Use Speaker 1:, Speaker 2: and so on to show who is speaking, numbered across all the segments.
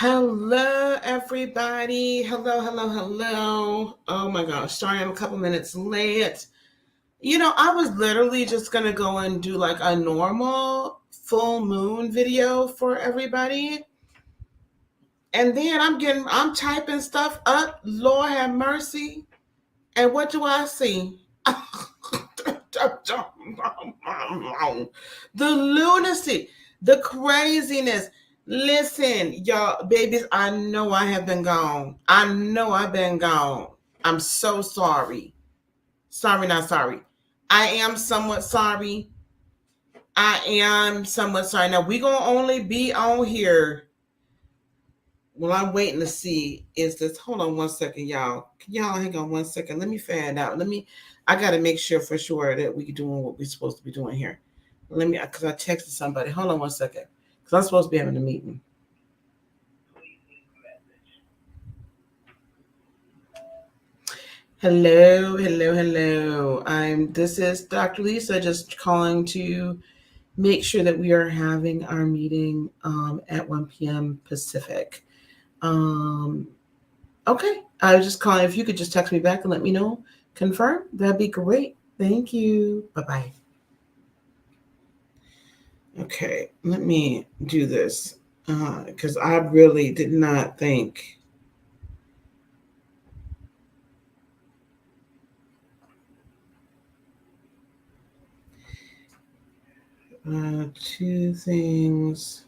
Speaker 1: Hello, everybody. Hello. Oh my gosh, sorry I'm a couple minutes late. I was literally just gonna go and do like a normal full moon video for everybody. And then I'm typing stuff up. Lord have mercy. And what do I see? The lunacy, the craziness. Listen, y'all, babies, I know I have been gone. I know I've been gone. I'm so sorry. Sorry, not sorry. I am somewhat sorry. Now, we're going to only be on here. Well, I'm waiting to see is this. Hold on one second, y'all. Can y'all hang on one second? Let me find out. I got to make sure for sure that we're doing what we're supposed to be doing here. Because I texted somebody. Hold on one second. Because I'm supposed to be having a meeting. Hello. This is Dr. Lisa, just calling to make sure that we are having our meeting at 1 p.m. Pacific. Okay. I was just calling. If you could just text me back and let me know, confirm, that'd be great. Thank you. Bye-bye. Okay, let me do this because I really did not think. Two things.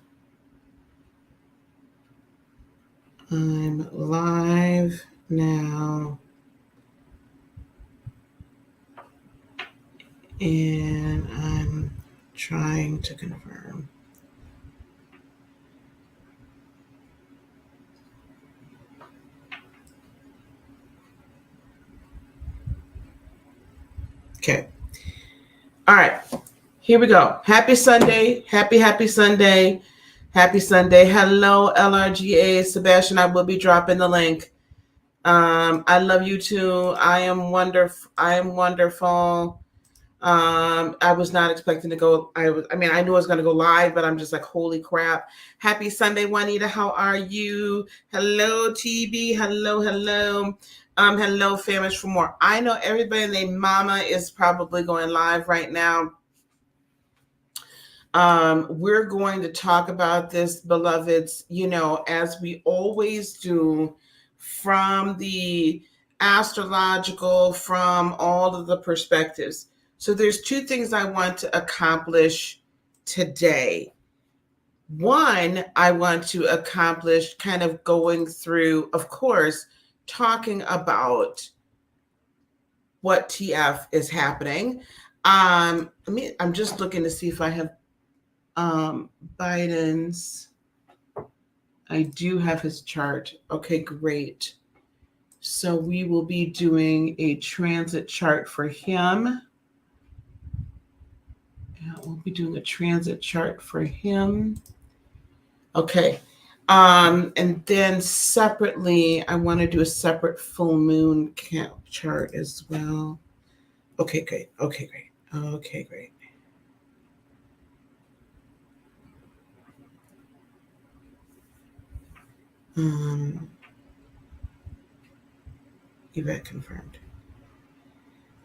Speaker 1: I'm live now. And I'm trying to confirm. Okay. All right. Here we go. Happy Sunday. Happy Sunday. Happy Sunday. Hello, LRGA. Sebastian, I will be dropping the link. I love you too. I am wonderful. I was not expecting to go. I knew I was going to go live, but I'm just like, holy crap. Happy Sunday, Juanita. How are you? Hello, TB. Hello. Hello, Famish for More. I know everybody named Mama is probably going live right now. We're going to talk about this, beloveds, as we always do, from the astrological, from all of the perspectives. So there's two things I want to accomplish today. One, I want to accomplish kind of going through, of course, talking about what TF is happening. I'm just looking to see if I have Biden's. I do have his chart. Okay, great. So we will be doing a transit chart for him. Yeah, we'll be doing a transit chart for him. Okay. And then separately, I want to do a separate full moon chart as well. Okay, great. Event confirmed.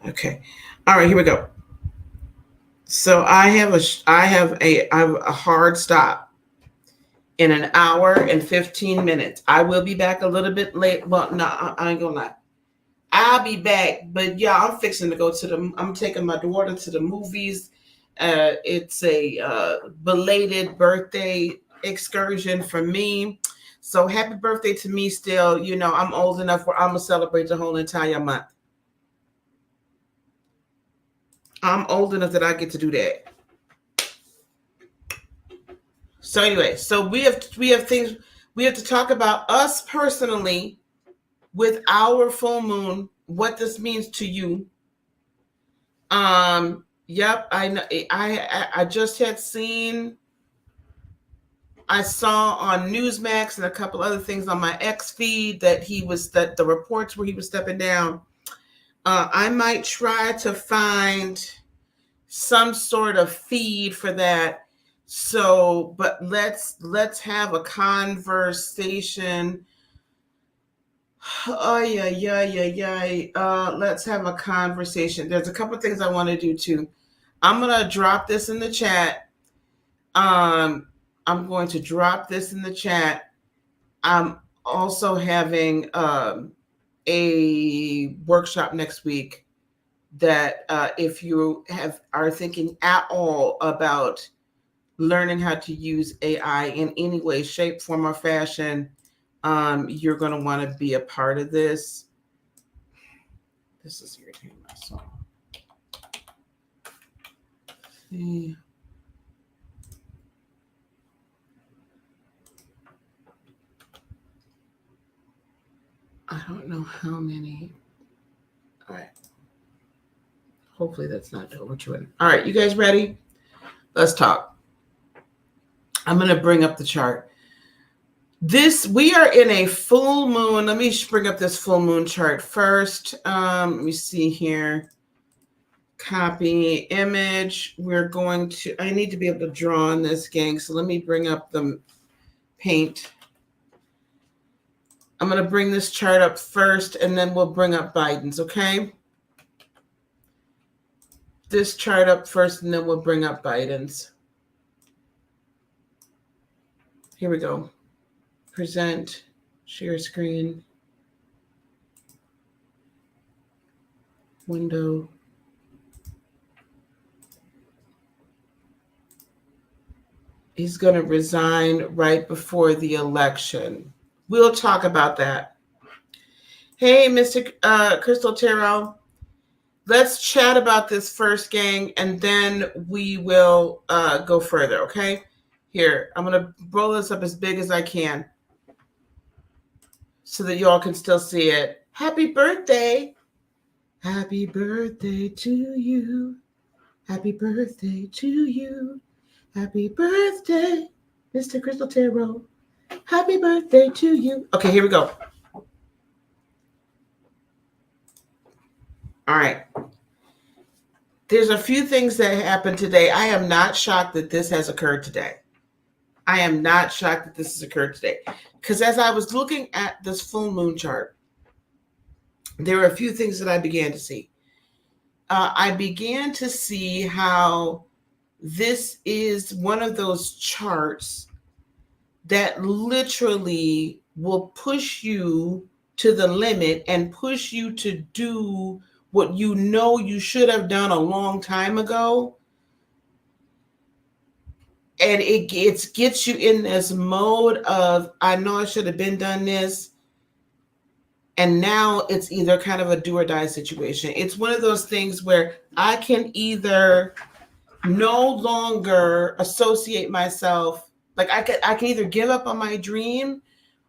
Speaker 1: Okay. All right, here we go. So I have a hard stop in an hour and 15 minutes. I will be back a little bit late. Well, no, I ain't gonna lie. I'll be back, but yeah, I'm fixing to go I'm taking my daughter to the movies. It's a belated birthday excursion for me. So happy birthday to me still. I'm old enough where I'm going to celebrate the whole entire month. I'm old enough that I get to do that. So anyway, so we have things we have to talk about us personally with our full moon, what this means to you. Yep, I know. I just had seen. I saw on Newsmax and a couple other things on my X feed that the reports where he was stepping down. I might try to find some sort of feed for that So, but let's have a conversation. Oh yeah. Let's have a conversation. There's a couple things I want to do too. I'm gonna drop this in the chat. I'm going to drop this in the chat. I'm also having a workshop next week that if you are thinking at all about learning how to use AI in any way, shape, form, or fashion, you're going to want to be a part of this. This is irritating my soul. See. I don't know how many. All right. Hopefully that's not overdoing. All right, you guys ready? Let's talk. I'm going to bring up the chart. We are in a full moon. Let me bring up this full moon chart first. Let me see here. Copy image. I need to be able to draw on this, gang. So let me bring up the paint. I'm going to bring this chart up first, and then we'll bring up Biden's, okay? This chart up first, and then we'll bring up Biden's. Here we go. Present, share screen, window. He's going to resign right before the election. We'll talk about that. Hey, Mr. Crystal Tarot, let's chat about this first, gang, and then we will go further, okay? Here, I'm going to roll this up as big as I can so that you all can still see it. Happy birthday. Happy birthday to you. Happy birthday to you. Happy birthday, Mr. Crystal Tarot. Happy birthday to you. Okay, here we go. All right. There's a few things that happened today. I am not shocked that this has occurred today. I am not shocked that this has occurred today. Because as I was looking at this full moon chart, there were a few things that I began to see. I began to see how this is one of those charts that literally will push you to the limit and push you to do what you know you should have done a long time ago. And it gets you in this mode of, I know I should have been done this. And now it's either kind of a do or die situation. It's one of those things where I can either no longer associate myself, like I can either give up on my dream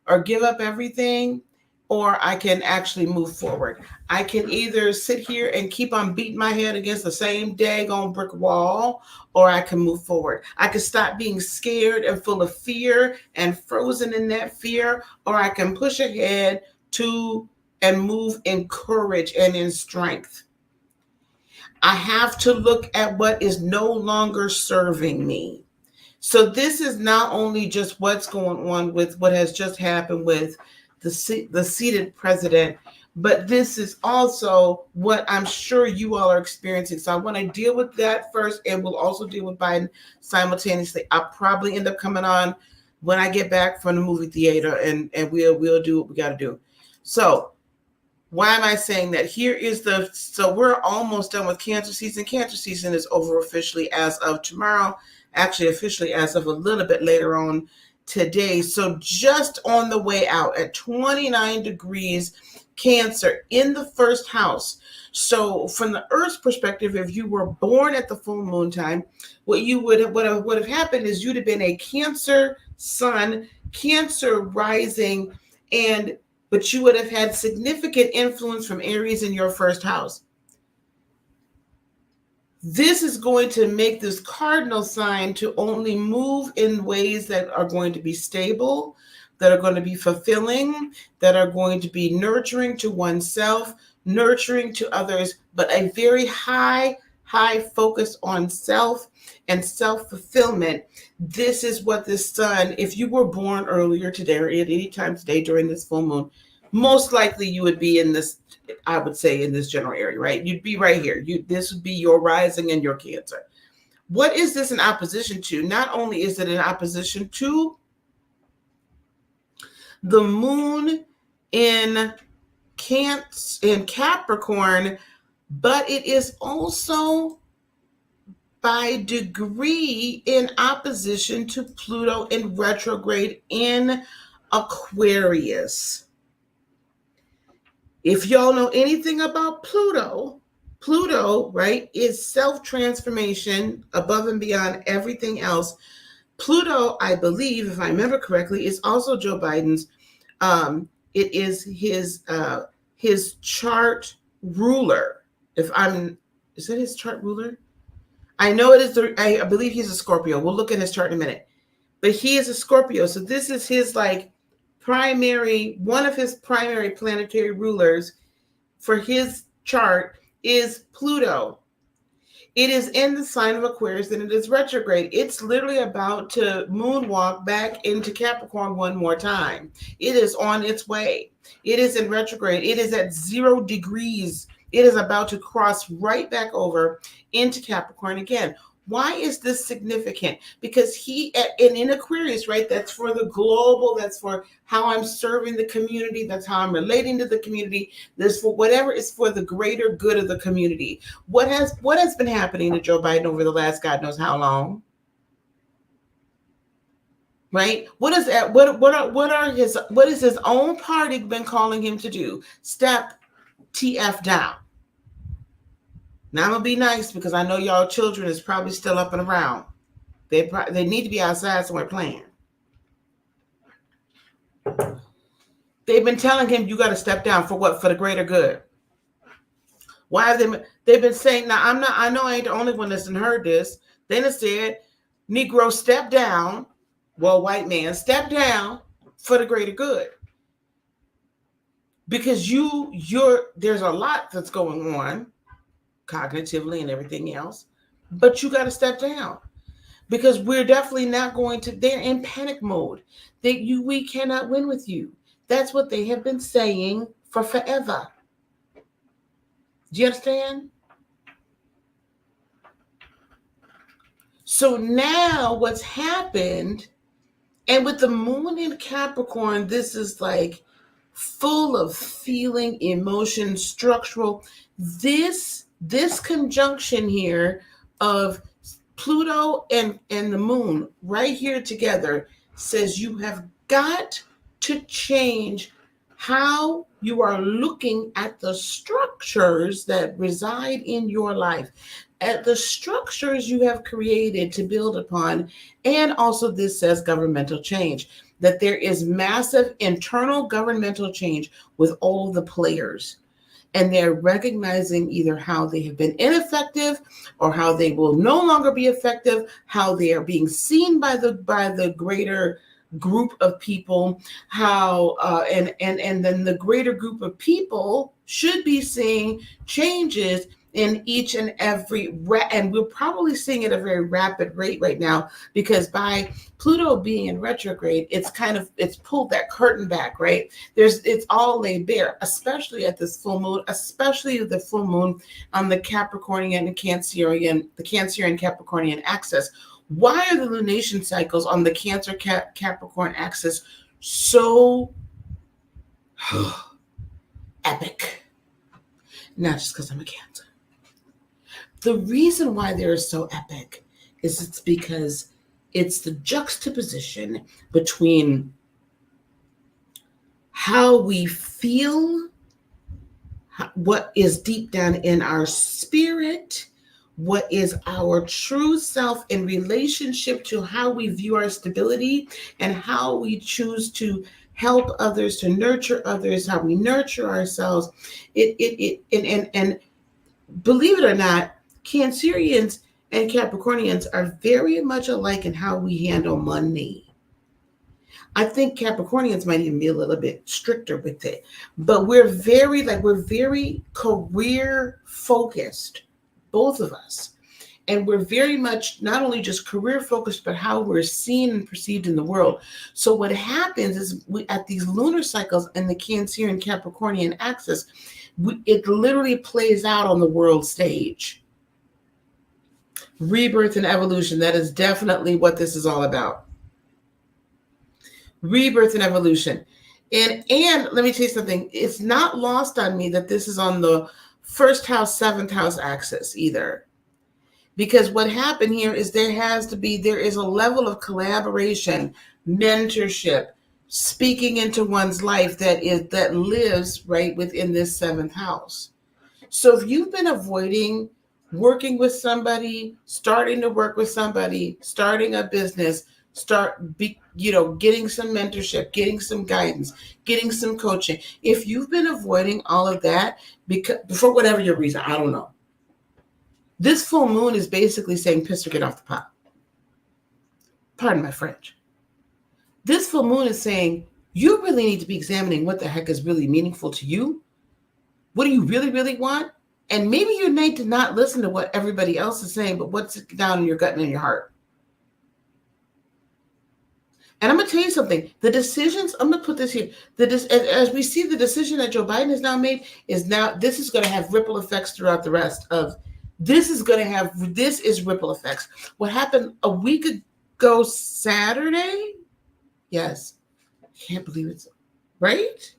Speaker 1: or give up everything, or I can actually move forward. I can either sit here and keep on beating my head against the same daggone brick wall, or I can move forward. I can stop being scared and full of fear and frozen in that fear, or I can push ahead to and move in courage and in strength. I have to look at what is no longer serving me. So this is not only just what's going on with what has just happened with the seated president, but this is also what I'm sure you all are experiencing. So I want to deal with that first, and we'll also deal with Biden simultaneously. I'll probably end up coming on when I get back from the movie theater, and we'll do what we got to do. So why am I saying that? So we're almost done with Cancer season. Cancer season is over officially as of tomorrow, actually officially as of a little bit later on today. So just on the way out at 29 degrees Cancer in the first house. So from the Earth's perspective, if you were born at the full moon time, what would have happened is you'd have been a Cancer sun, Cancer rising, but you would have had significant influence from Aries in your first house. This is going to make this cardinal sign to only move in ways that are going to be stable, that are going to be fulfilling, that are going to be nurturing to oneself, nurturing to others, but a very high high focus on self and self-fulfillment. This is what this sun, if you were born earlier today or at any time today during this full moon, most likely you would be in this, I would say, in this general area, right? You'd be right here. This would be your rising and your Cancer. What is this in opposition to? Not only is it in opposition to the moon in Capricorn, but it is also by degree in opposition to Pluto in retrograde in Aquarius. If y'all know anything about Pluto, right, is self-transformation above and beyond everything else. Pluto, I believe, if I remember correctly, is also Joe Biden's. It is his chart ruler. Is it his chart ruler? I know it is. I believe he's a Scorpio. We'll look at his chart in a minute. But he is a Scorpio, so this is his one of his primary planetary rulers for his chart is Pluto. It is in the sign of Aquarius and it is retrograde. It's literally about to moonwalk back into Capricorn one more time. It is on its way. It is in retrograde. It is at 0 degrees. It is about to cross right back over into Capricorn again. Why is this significant? Because in Aquarius, right, that's for the global, that's for how I'm serving the community, that's how I'm relating to the community, that's for whatever is for the greater good of the community. What has been happening to Joe Biden over the last God knows how long? Right? What is that? What is his own party been calling him to do? Step TF down. Now I'm gonna be nice because I know y'all children is probably still up and around. They need to be outside somewhere playing. They've been telling him you got to step down for what? For the greater good. Why have they've been saying? Now I know I ain't the only one that's heard this. Then it said, Negro, step down. Well, white man, step down for the greater good. Because there's a lot that's going on cognitively and everything else, but you got to step down because we're definitely not going to. They're in panic mode. We cannot win with you. That's what they have been saying for forever. Do you understand? So now what's happened, and with the moon in Capricorn, this is full of feeling, emotion, structural. This conjunction here of Pluto and the moon right here together says you have got to change how you are looking at the structures that reside in your life, at the structures you have created to build upon. And also this says governmental change, that there is massive internal governmental change with all the players. And they're recognizing either how they have been ineffective or how they will no longer be effective, how they are being seen by the greater group of people, how and then the greater group of people should be seeing changes in each and every, and we're probably seeing at a very rapid rate right now, because by Pluto being in retrograde, it's pulled that curtain back, right? It's all laid bare, especially at this full moon, especially the full moon on the Capricornian and Cancerian, the Cancerian Capricornian axis. Why are the lunation cycles on the Cancer Capricorn axis so epic? Not just because I'm a Cancer. The reason why they're so epic is it's because it's the juxtaposition between how we feel, what is deep down in our spirit, what is our true self in relationship to how we view our stability and how we choose to help others, to nurture others, how we nurture ourselves. And believe it or not, Cancerians and Capricornians are very much alike in how we handle money. I think Capricornians might even be a little bit stricter with it, but we're very career focused. both of us. And we're very much not only just career focused, but how we're seen and perceived in the world. So what happens is at these lunar cycles and the Cancerian and Capricornian axis, it literally plays out on the world stage. Rebirth and evolution, that is definitely what this is all about. Rebirth and evolution. And let me tell you something, it's not lost on me that this is on the first house, seventh house axis either. Because what happened here is there is a level of collaboration, mentorship, speaking into one's life that lives right within this seventh house. So if you've been avoiding working with somebody, starting to work with somebody, starting a business, getting some mentorship, getting some guidance, getting some coaching. If you've been avoiding all of that because for whatever your reason, I don't know. This full moon is basically saying piss or get off the pot. Pardon my French. This full moon is saying you really need to be examining what the heck is really meaningful to you. What do you really, really want? And maybe you need to not listen to what everybody else is saying, but what's down in your gut and in your heart. And I'm going to tell you something. The decisions, I'm going to put this here. As we see the decision that Joe Biden has now made, this is going to have ripple effects throughout the rest of this is ripple effects. What happened a week ago Saturday? Yes. I can't believe it's right.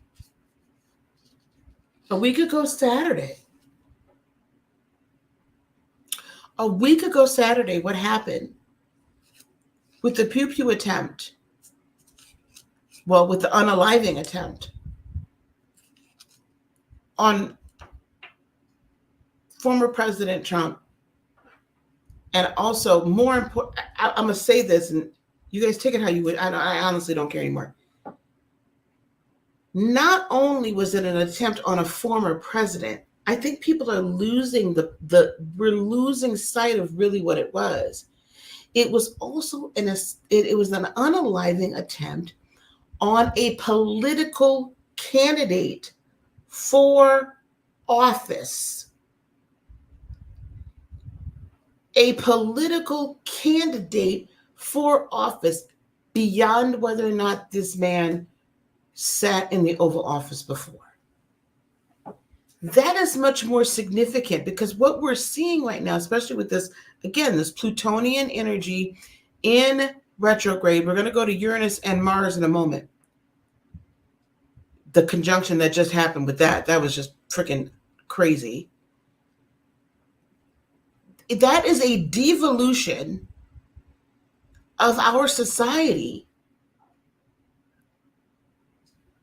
Speaker 1: A week ago Saturday. What happened with the pew pew attempt? Well, with the unaliving attempt on former President Trump. And also, more important, I'm going to say this, and you guys take it how you would. I honestly don't care anymore. Not only was it an attempt on a former president, I think people are losing we're losing sight of really what it was. It was also an unaliving attempt on a political candidate for office. A political candidate for office beyond whether or not this man sat in the Oval Office before. That is much more significant because what we're seeing right now, especially with this Plutonian energy in retrograde, we're going to go to Uranus and Mars in a moment. The conjunction that just happened with that was just freaking crazy. That is a devolution of our society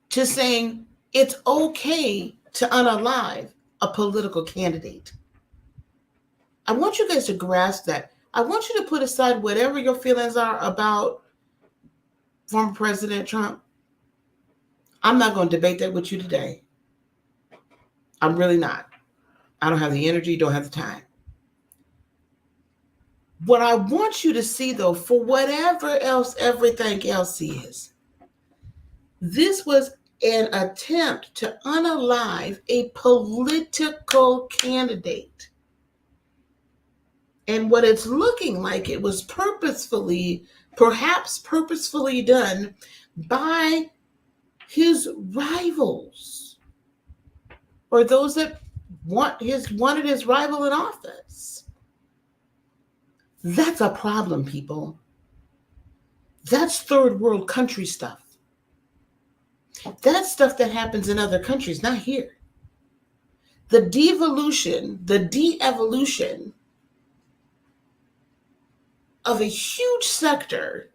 Speaker 1: to saying it's okay to unalive a political candidate. I want you guys to grasp that. I want you to put aside whatever your feelings are about former President Trump. I'm not going to debate that with you today. I'm really not. I don't have the energy, don't have the time. What I want you to see, though, for whatever else everything else is, this was an attempt to unalive a political candidate. And what it's looking like, it was perhaps purposefully done by his rivals or those that wanted his rival in office. That's a problem, people. That's third world country stuff. That's stuff that happens in other countries, not here. The de-evolution of a huge sector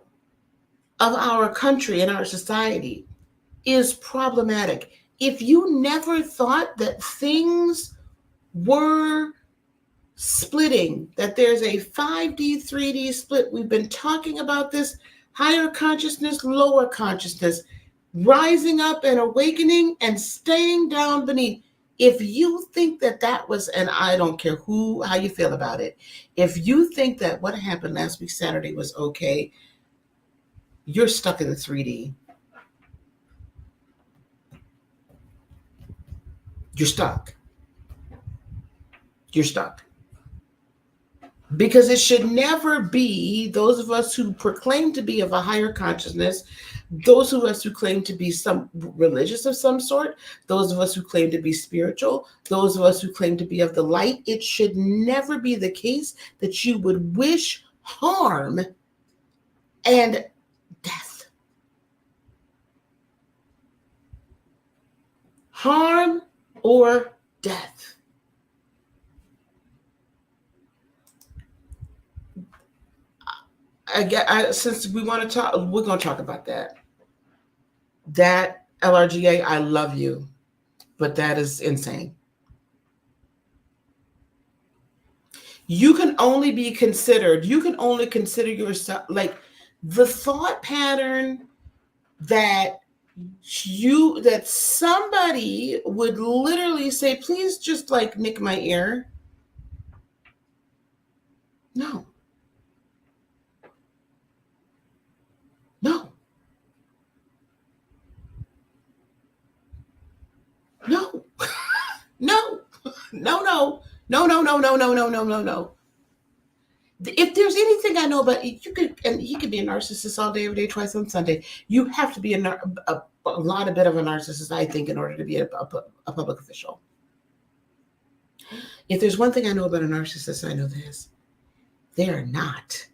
Speaker 1: of our country and our society is problematic. If you never thought that things were splitting, that there's a 5D, 3D split, we've been talking about this, higher consciousness, lower consciousness, rising up and awakening and staying down beneath. If you think that was, and I don't care how you feel about it, if you think that what happened last week Saturday was okay, you're stuck in the 3D. You're stuck. Because it should never be those of us who proclaim to be of a higher consciousness, those of us who claim to be some religious of some sort, those of us who claim to be spiritual, those of us who claim to be of the light, it should never be the case that you would wish harm and death. Harm or death. Since we want to talk, we're going to talk about that. That LRGA, I love you, but that is insane. You can only consider yourself, like, the thought pattern that somebody would literally say, please just like nick my ear. No. No. No. No. No. No, no, no, no, no, no, no, no, no. If there's anything I know about you, and he could be a narcissist all day, every day, twice on Sunday. You have to be a bit of a narcissist, I think, in order to be a public official. If there's one thing I know about a narcissist, I know this: they are not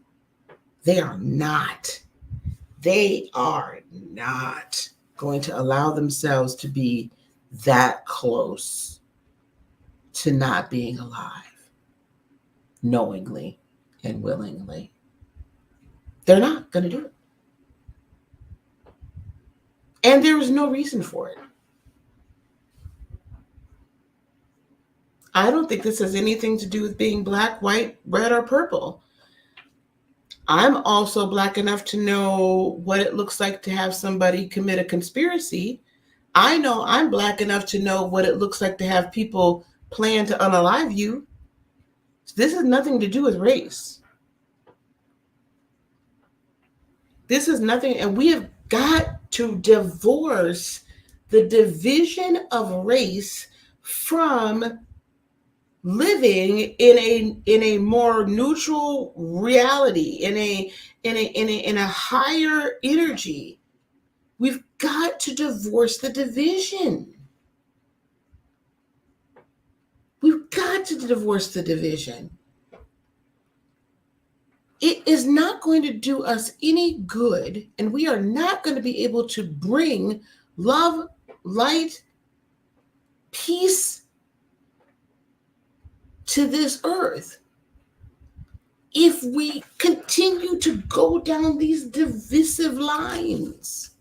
Speaker 1: going to allow themselves to be that close to not being alive, knowingly and willingly. They're not going to do it. And there is no reason for it. I don't think this has anything to do with being black, white, red, or purple. I'm also black enough to know what it looks like to have somebody commit a conspiracy. I know I'm black enough to know what it looks like to have people plan to unalive you. This has nothing to do with race. This is nothing, and we have got to divorce the division of race from living in a more neutral reality, in a higher energy. We've got to divorce the division. We've got to divorce the division. It is not going to do us any good, and we are not going to be able to bring love, light, peace to this earth if we continue to go down these divisive lines.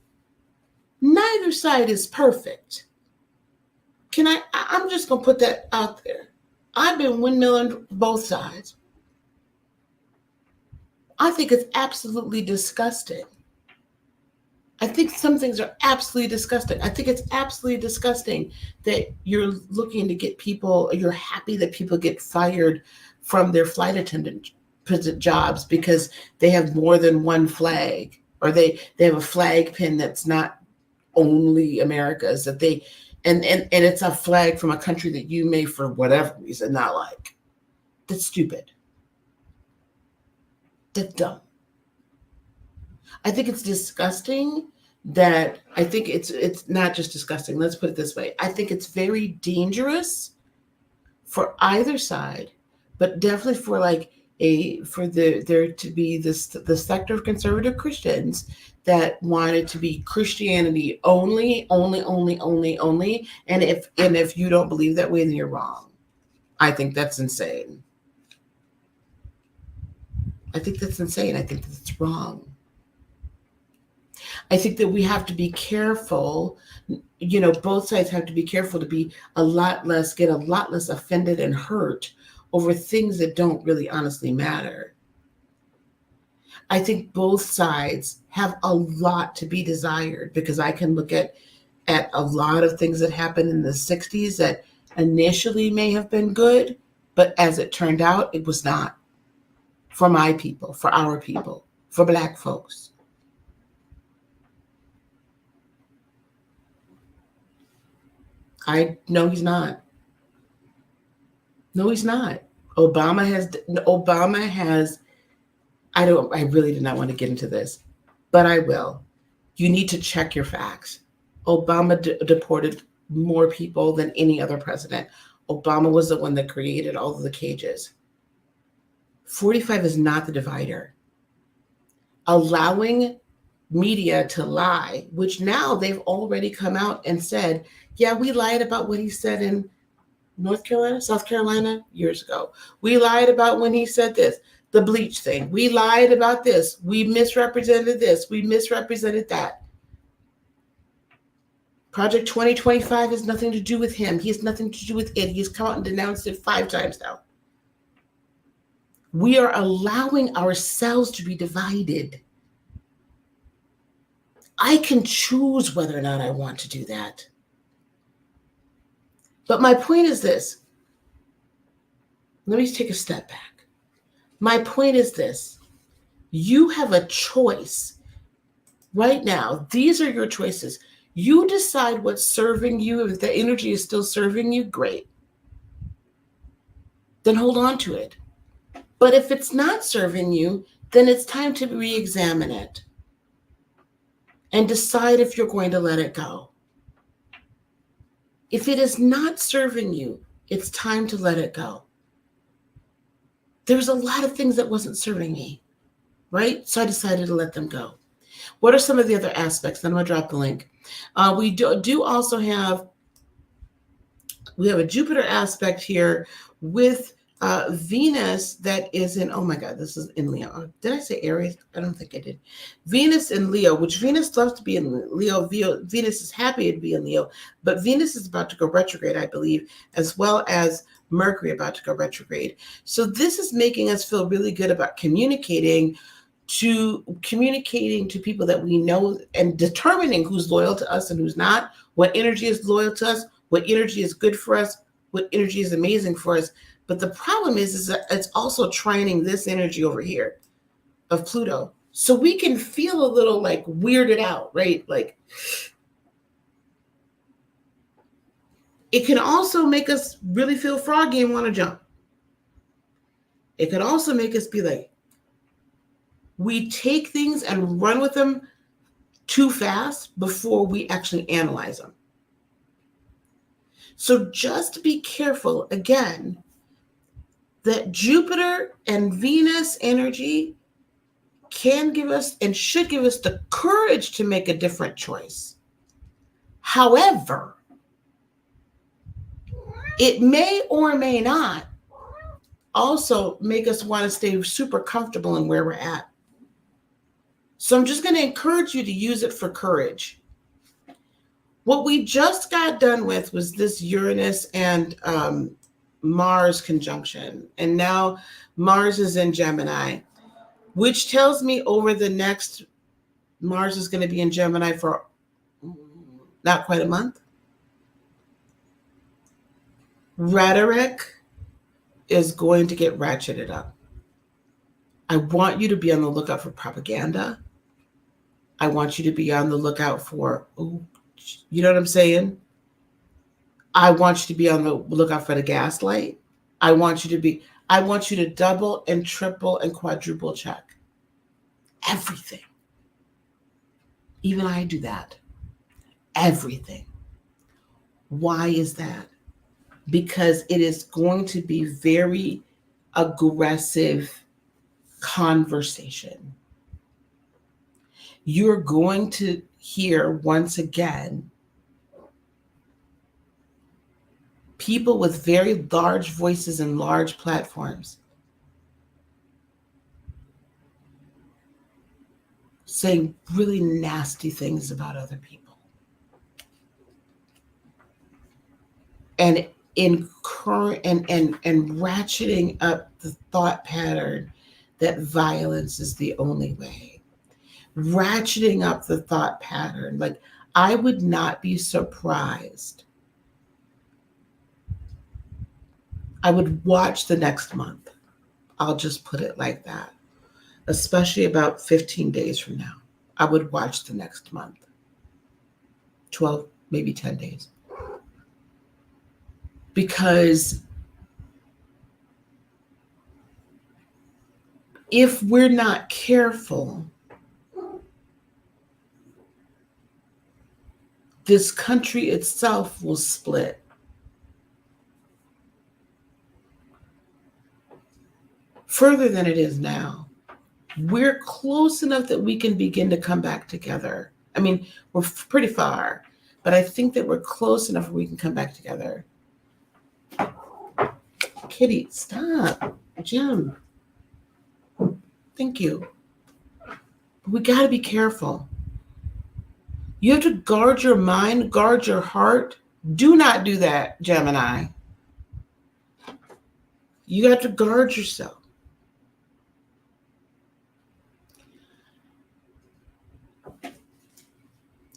Speaker 1: Neither side is perfect. I'm just going to put that out there. I've been windmilling both sides. I think it's absolutely disgusting. I think some things are absolutely disgusting. I think it's absolutely disgusting that you're looking to get people, you're happy that people get fired from their flight attendant jobs because they have more than one flag, or they have a flag pin that's not only America's, that they, and it's a flag from a country that you may, for whatever reason, not like. That's stupid. That's dumb. I think it's disgusting that I think it's not just disgusting. Let's put it this way. I think it's very dangerous for either side, but definitely for there to be the sector of conservative Christians that wanted to be Christianity only. And if you don't believe that way, then you're wrong. I think that's insane. I think that's wrong. I think that we have to be careful, both sides have to be careful to get a lot less offended and hurt over things that don't really honestly matter. I think both sides have a lot to be desired, because I can look at a lot of things that happened in the 60s that initially may have been good, but as it turned out, it was not. For my people, for our people, for Black folks. No, he's not. No, he's not. Obama has, I really did not want to get into this, but I will. You need to check your facts. Obama deported more people than any other president. Obama was the one that created all of the cages. 45 is not the divider. Allowing media to lie, which now they've already come out and said, yeah, we lied about what he said in South Carolina years ago. We lied about when he said this, the bleach thing. We lied about this. We misrepresented this. We misrepresented that. Project 2025 has nothing to do with him. He has nothing to do with it. He's come out and denounced it 5 times now. We are allowing ourselves to be divided. I can choose whether or not I want to do that. But my point is this. Let me take a step back. My point is this. You have a choice right now. These are your choices. You decide what's serving you. If the energy is still serving you, great. Then hold on to it. But if it's not serving you, then it's time to re-examine it and decide if you're going to let it go. If it is not serving you, it's time to let it go. There's a lot of things that wasn't serving me, right? So I decided to let them go. What are some of the other aspects? Then I'm going to drop the link. We do also have, we have a Jupiter aspect here with Venus that is in, oh my God, this is in Leo. Did I say Aries? I don't think I did. Venus in Leo, which Venus loves to be in Leo. Venus is happy to be in Leo, but Venus is about to go retrograde, I believe, as well as Mercury about to go retrograde. So this is making us feel really good about communicating to people that we know and determining who's loyal to us and who's not, what energy is loyal to us, what energy is good for us, what energy is amazing for us. But the problem is that it's also trining this energy over here of Pluto. So we can feel a little like weirded out, right? Like it can also make us really feel froggy and want to jump. It could also make us be like, we take things and run with them too fast before we actually analyze them. So just be careful, again, that Jupiter and Venus energy can give us and should give us the courage to make a different choice. However, it may or may not also make us want to stay super comfortable in where we're at. So I'm just going to encourage you to use it for courage. What we just got done with was this Uranus and Mars conjunction. And now Mars is in Gemini, which tells me over the next, Mars is going to be in Gemini for not quite a month. Rhetoric is going to get ratcheted up. I want you to be on the lookout for propaganda. I want you to be on the lookout for, you know what I'm saying? I want you to be on the lookout for the gaslight. I want you to double and triple and quadruple check everything. Even I do that. Everything. Why is that? Because it is going to be very aggressive conversation. You're going to hear once again people with very large voices and large platforms saying really nasty things about other people. And ratcheting up the thought pattern that violence is the only way. Ratcheting up the thought pattern. Like, I would not be surprised. I would watch the next month. I'll just put it like that. Especially about 15 days from now. I would watch the next month. 12, maybe 10 days. Because if we're not careful, this country itself will split. Further than it is now. We're close enough that we can begin to come back together. I mean, we're pretty far, but I think that we're close enough where we can come back together. Kitty, stop. Jim. Thank you. We got to be careful. You have to guard your mind, guard your heart. Do not do that, Gemini. You got to guard yourself.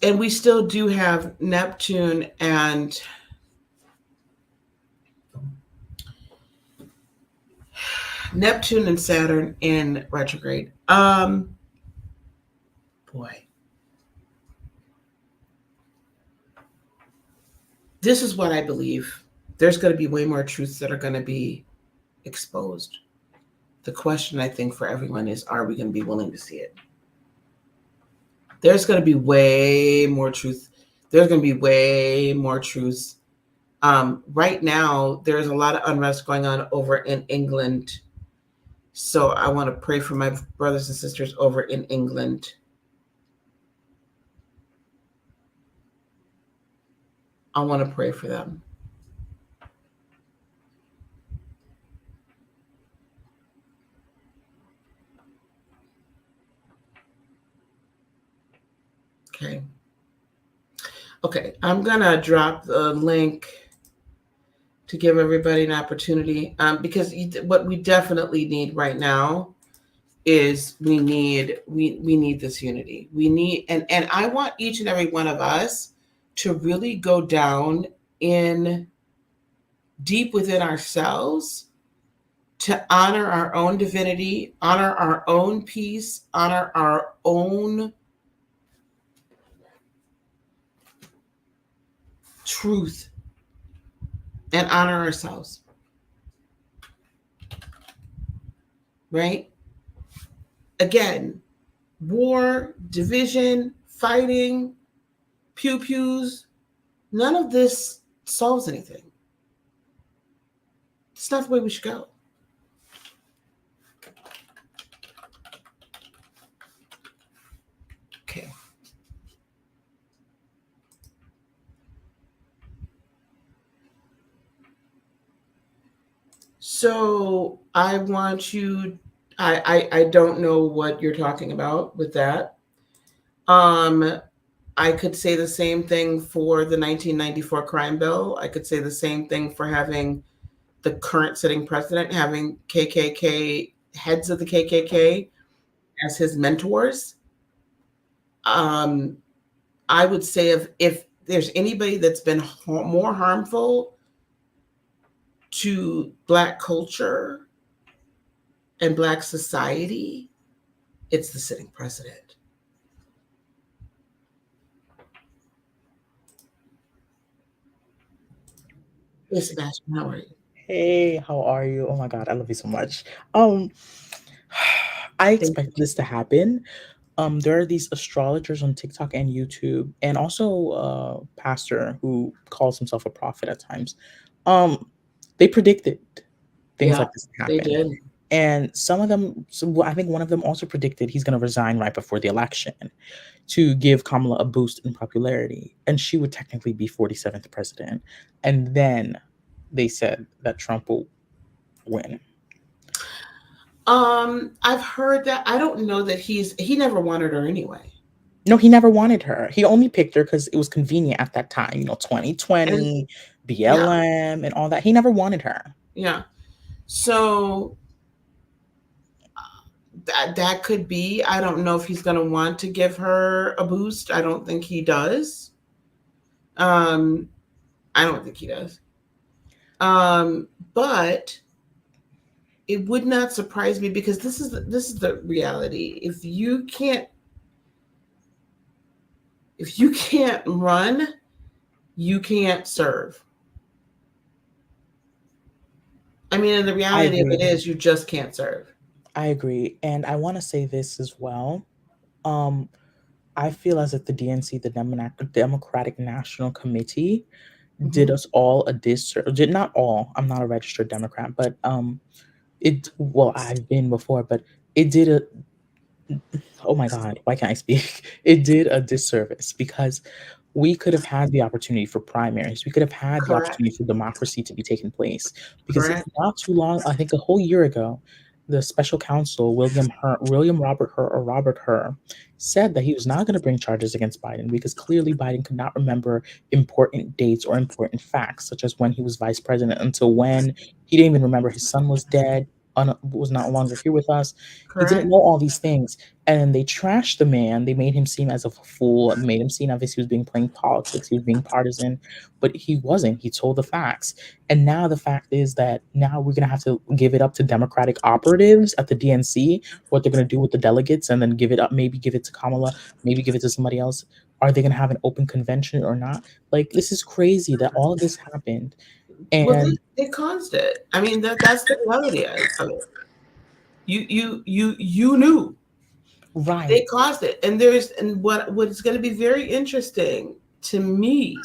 Speaker 1: And we still do have Neptune and Saturn in retrograde. Boy. This is what I believe. There's going to be way more truths that are going to be exposed. The question, I think, for everyone is, are we going to be willing to see it? There's going to be way more truth. There's going to be way more truths. Right now, there's a lot of unrest going on over in England. So I want to pray for my brothers and sisters over in England. I want to pray for them. Okay, I'm going to drop the link to give everybody an opportunity, because what we definitely need right now is we need this unity. We need, and I want each and every one of us to really go down in deep within ourselves to honor our own divinity, honor our own peace, honor our own truth, and honor ourselves. Right? Again, war, division, fighting, pew-pews, none of this solves anything. It's not the way we should go. Okay. So I want you, I don't know what you're talking about with that. I could say the same thing for the 1994 crime bill. I could say the same thing for having the current sitting president, having KKK, heads of the KKK as his mentors. I would say if there's anybody that's been more harmful to Black culture and Black society, it's the sitting president. Hey, Sebastian, how are you?
Speaker 2: Hey, how are you? Oh my God, I love you so much. I expect this to happen. There are these astrologers on TikTok and YouTube, and also a pastor who calls himself a prophet at times. They predicted things like this to
Speaker 1: They
Speaker 2: happen.
Speaker 1: did.
Speaker 2: And some of them, so I think one of them also predicted he's going to resign right before the election to give Kamala a boost in popularity. And she would technically be 47th president. And then they said that Trump will win.
Speaker 1: I've heard that. I don't know that he never wanted her anyway.
Speaker 2: No, he never wanted her. He only picked her because it was convenient at that time, 2020, BLM, and all that. He never wanted her.
Speaker 1: Yeah. So that could be. I don't know if he's going to want to give her a boost. I don't think he does. I don't think he does. But it would not surprise me, because this is the reality. If you can't run, you can't serve. I mean, and the reality of it is you just can't serve.
Speaker 2: I agree. And I want to say this as well. Um, I feel as if the DNC, the Democratic National Committee, did
Speaker 1: Mhm.
Speaker 2: us all a disservice. Did not all. I'm not a registered Democrat, but it. Well, I've been before, but it did a. Oh my God, why can't I speak? It did a disservice because we could have had the opportunity for primaries. We could have had the opportunity
Speaker 1: Correct.
Speaker 2: for democracy to be taking place because
Speaker 1: Correct.
Speaker 2: not too long, I think a whole year ago, the special counsel William Robert Hur said that he was not going to bring charges against Biden because clearly Biden could not remember important dates or important facts, such as when he was vice president until when he didn't even remember his son was dead, was not longer here with us. He didn't
Speaker 1: Correct.
Speaker 2: know all these things, and they trashed the man. They made him seem as a fool, made him seem as if he was being playing politics, he was being partisan, but he wasn't. He told the facts. And now the fact is that now we're gonna have to give it up to Democratic operatives at the DNC, what they're gonna do with the delegates, and then give it up, maybe give it to Kamala, maybe give it to somebody else. Are they gonna have an open convention or not? Like this is crazy that all of this happened.
Speaker 1: Well,
Speaker 2: And
Speaker 1: they caused it. I mean, that's the reality of it. You knew they
Speaker 2: right.
Speaker 1: caused it, and there's and what's going to be very interesting to me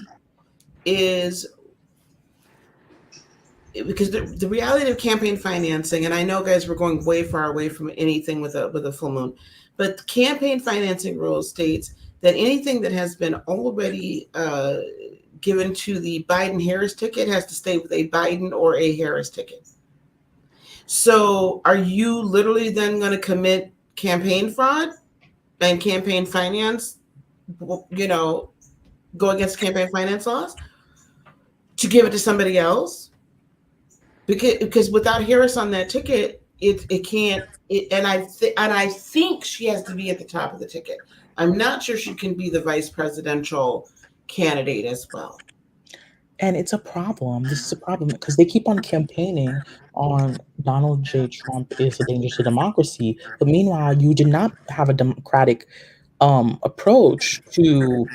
Speaker 1: is because the reality of campaign financing, and I know, guys, we're going way far away from anything with a full moon, but campaign financing rule states that anything that has been already given to the Biden Harris ticket has to stay with a Biden or a Harris ticket. So, are you literally then going to commit campaign fraud and campaign finance? You know, go against campaign finance laws to give it to somebody else? Because without Harris on that ticket, it can't. And I think she has to be at the top of the ticket. I'm not sure she can be the vice presidential candidate as well.
Speaker 2: And it's a problem. This is a problem because they keep on campaigning on Donald J. Trump is a danger to democracy. But meanwhile, you did not have a democratic approach to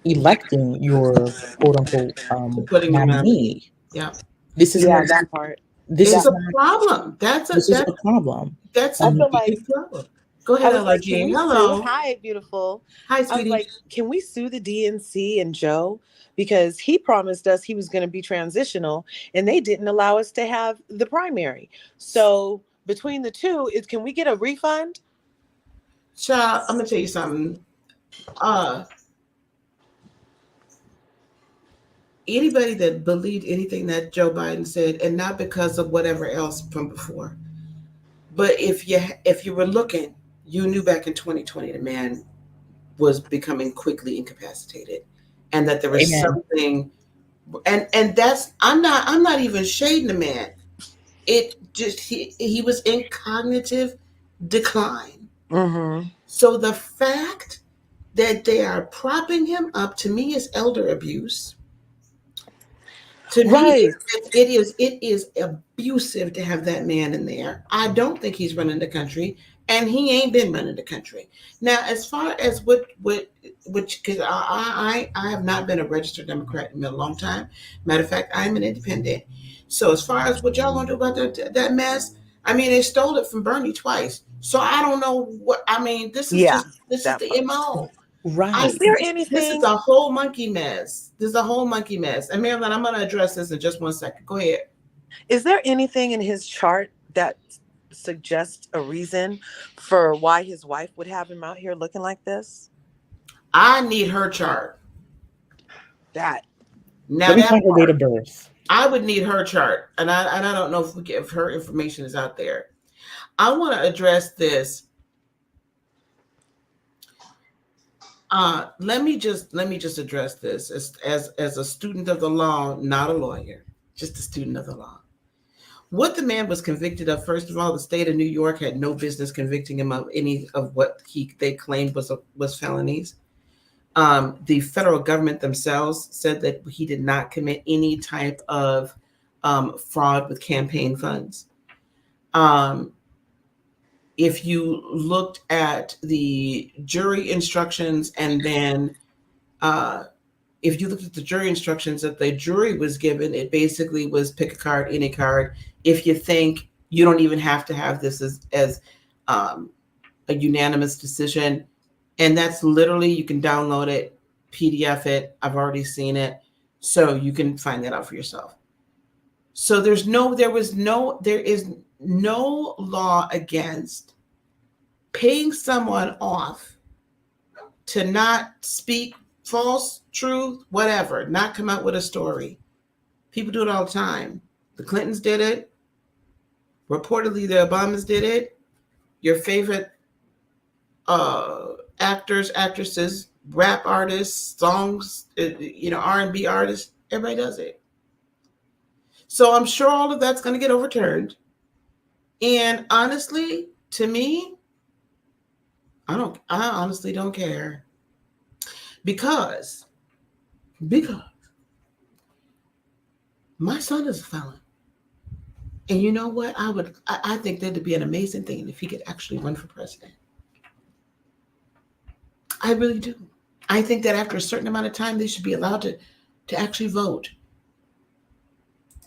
Speaker 2: electing your quote unquote
Speaker 1: To putting them in.
Speaker 2: nominee.
Speaker 1: Yeah,
Speaker 2: This is
Speaker 3: Yeah,
Speaker 2: not,
Speaker 3: that part.
Speaker 2: this
Speaker 1: it's
Speaker 3: That
Speaker 2: is
Speaker 1: a
Speaker 2: not,
Speaker 1: problem.
Speaker 2: this is a problem.
Speaker 1: That's
Speaker 3: I
Speaker 1: a
Speaker 2: And
Speaker 3: feel
Speaker 1: big
Speaker 3: like
Speaker 1: problem. Go
Speaker 3: I
Speaker 1: ahead,
Speaker 3: was like, can
Speaker 1: LRG.
Speaker 3: we sue?
Speaker 1: Hello,
Speaker 3: Hi, beautiful.
Speaker 1: hi,
Speaker 3: I was
Speaker 1: sweetie.
Speaker 3: like, can we sue the DNC and Joe because he promised us he was going to be transitional, and they didn't allow us to have the primary. So between the two, is can we get a refund?
Speaker 1: Child, I'm gonna tell you something. Uh, Anybody that believed anything that Joe Biden said, and not because of whatever else from before, but if you were looking, you knew back in 2020 the man was becoming quickly incapacitated, and that there was
Speaker 2: amen.
Speaker 1: something. And that's I'm not even shading the man. It just he was in cognitive decline.
Speaker 3: Mm-hmm.
Speaker 1: So the fact that they are propping him up to me is elder abuse. To me,
Speaker 3: Right.
Speaker 1: it is abusive to have that man in there. I don't think he's running the country, and he ain't been running the country. Now, as far as which because I have not been a registered Democrat in a long time. Matter of fact, I'm an independent. So as far as what y'all gonna do about that mess, I mean, they stole it from Bernie twice. So I don't know what I mean.
Speaker 3: Yeah,
Speaker 1: This is
Speaker 3: that
Speaker 1: the
Speaker 3: part.
Speaker 1: mo. I
Speaker 3: Is
Speaker 2: Right.
Speaker 3: there
Speaker 1: this is
Speaker 3: anything?
Speaker 1: a whole monkey mess. This is a whole monkey mess. And Marilyn, I'm going to address this in just 1 second. Go ahead.
Speaker 3: Is there anything in his chart that suggests a reason for why his wife would have him out here looking like this?
Speaker 1: I need her chart.
Speaker 3: That.
Speaker 1: Now
Speaker 2: Let me
Speaker 1: that
Speaker 2: find her date
Speaker 1: part,
Speaker 2: of birth.
Speaker 1: I would need her chart, and I don't know if her information is out there. I want to address this. Let me just address this as a student of the law, not a lawyer, just a student of the law. What the man was convicted of, first of all, the state of New York had no business convicting him of any of what they claimed was felonies. The federal government themselves said that he did not commit any type of fraud with campaign funds. Um, if you looked at the jury instructions, and then uh, if you looked at the jury instructions that the jury was given, it basically was pick a card, any card. If you think You don't even have to have this as a unanimous decision. And that's literally, you can download it, PDF it. I've already seen it. So you can find that out for yourself. So there is no law against paying someone off to not speak false, truth, whatever, not come out with a story. People do it all the time. The Clintons did it. Reportedly, the Obamas did it. Your favorite actors, actresses, rap artists, songs, R&B artists, everybody does it. So I'm sure all of that's going to get overturned. And honestly, to me, I honestly don't care. Because my son is a felon. And you know what? I think that'd be an amazing thing if he could actually run for president. I really do. I think that after a certain amount of time, they should be allowed to actually vote.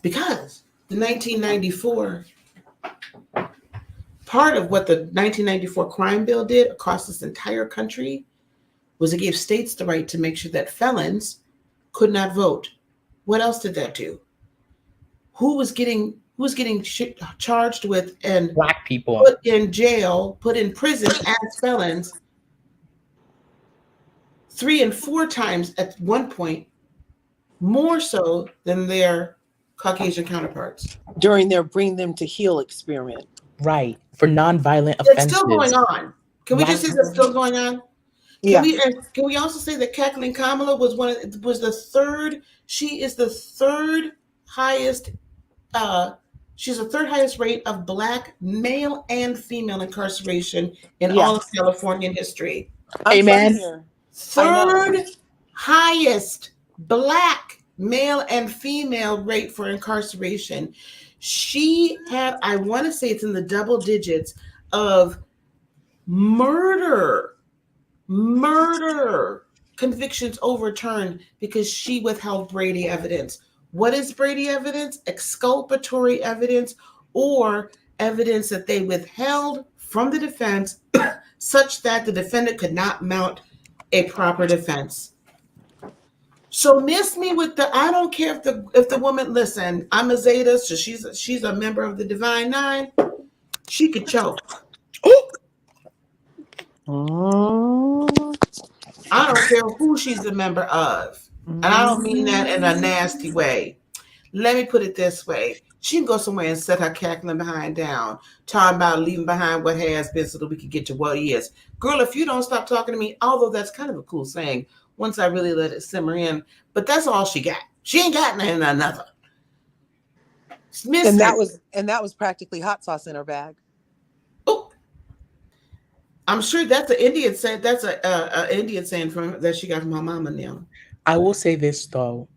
Speaker 1: Because the 1994, part of what the 1994 crime bill did across this entire country was it gave states the right to make sure that felons could not vote. What else did that do? Who was getting charged with and
Speaker 2: Black people
Speaker 1: put in jail, put in prison as felons 3 and 4 times at one point, more so than their Caucasian counterparts.
Speaker 3: During their Bring Them to Heal experiment.
Speaker 2: right, for nonviolent
Speaker 1: It's
Speaker 2: offenses.
Speaker 1: still going on. Can we just say that's still going on?
Speaker 3: Yeah.
Speaker 1: Can we also say that Kathleen Kamala was the third? She is the third highest. She's the third highest rate of Black male and female incarceration in all of Californian history.
Speaker 2: Amen.
Speaker 1: Third highest Black male and female rate for incarceration. She had, I want to say it's in the double digits of murder convictions overturned because she withheld Brady evidence. What is Brady evidence? Exculpatory evidence or evidence that they withheld from the defense such that the defendant could not mount a proper defense. So miss me with the, I don't care if the woman, listen, I'm a Zeta, so she's a member of the Divine Nine. She could choke. I don't care who she's a member of. And I don't mean that in a nasty way. Let me put it this way. She can go somewhere and set her cackling behind down, talking about leaving behind what has been so that we can get to what is. Girl, if you don't stop talking to me, although that's kind of a cool saying, once I really let it simmer in, but that's all she got. She ain't got nothing another.
Speaker 3: And that was practically hot sauce in her bag.
Speaker 1: Oh, I'm sure that's an Indian saying. That's a Indian saying from that she got from her mama now.
Speaker 2: I will say this though.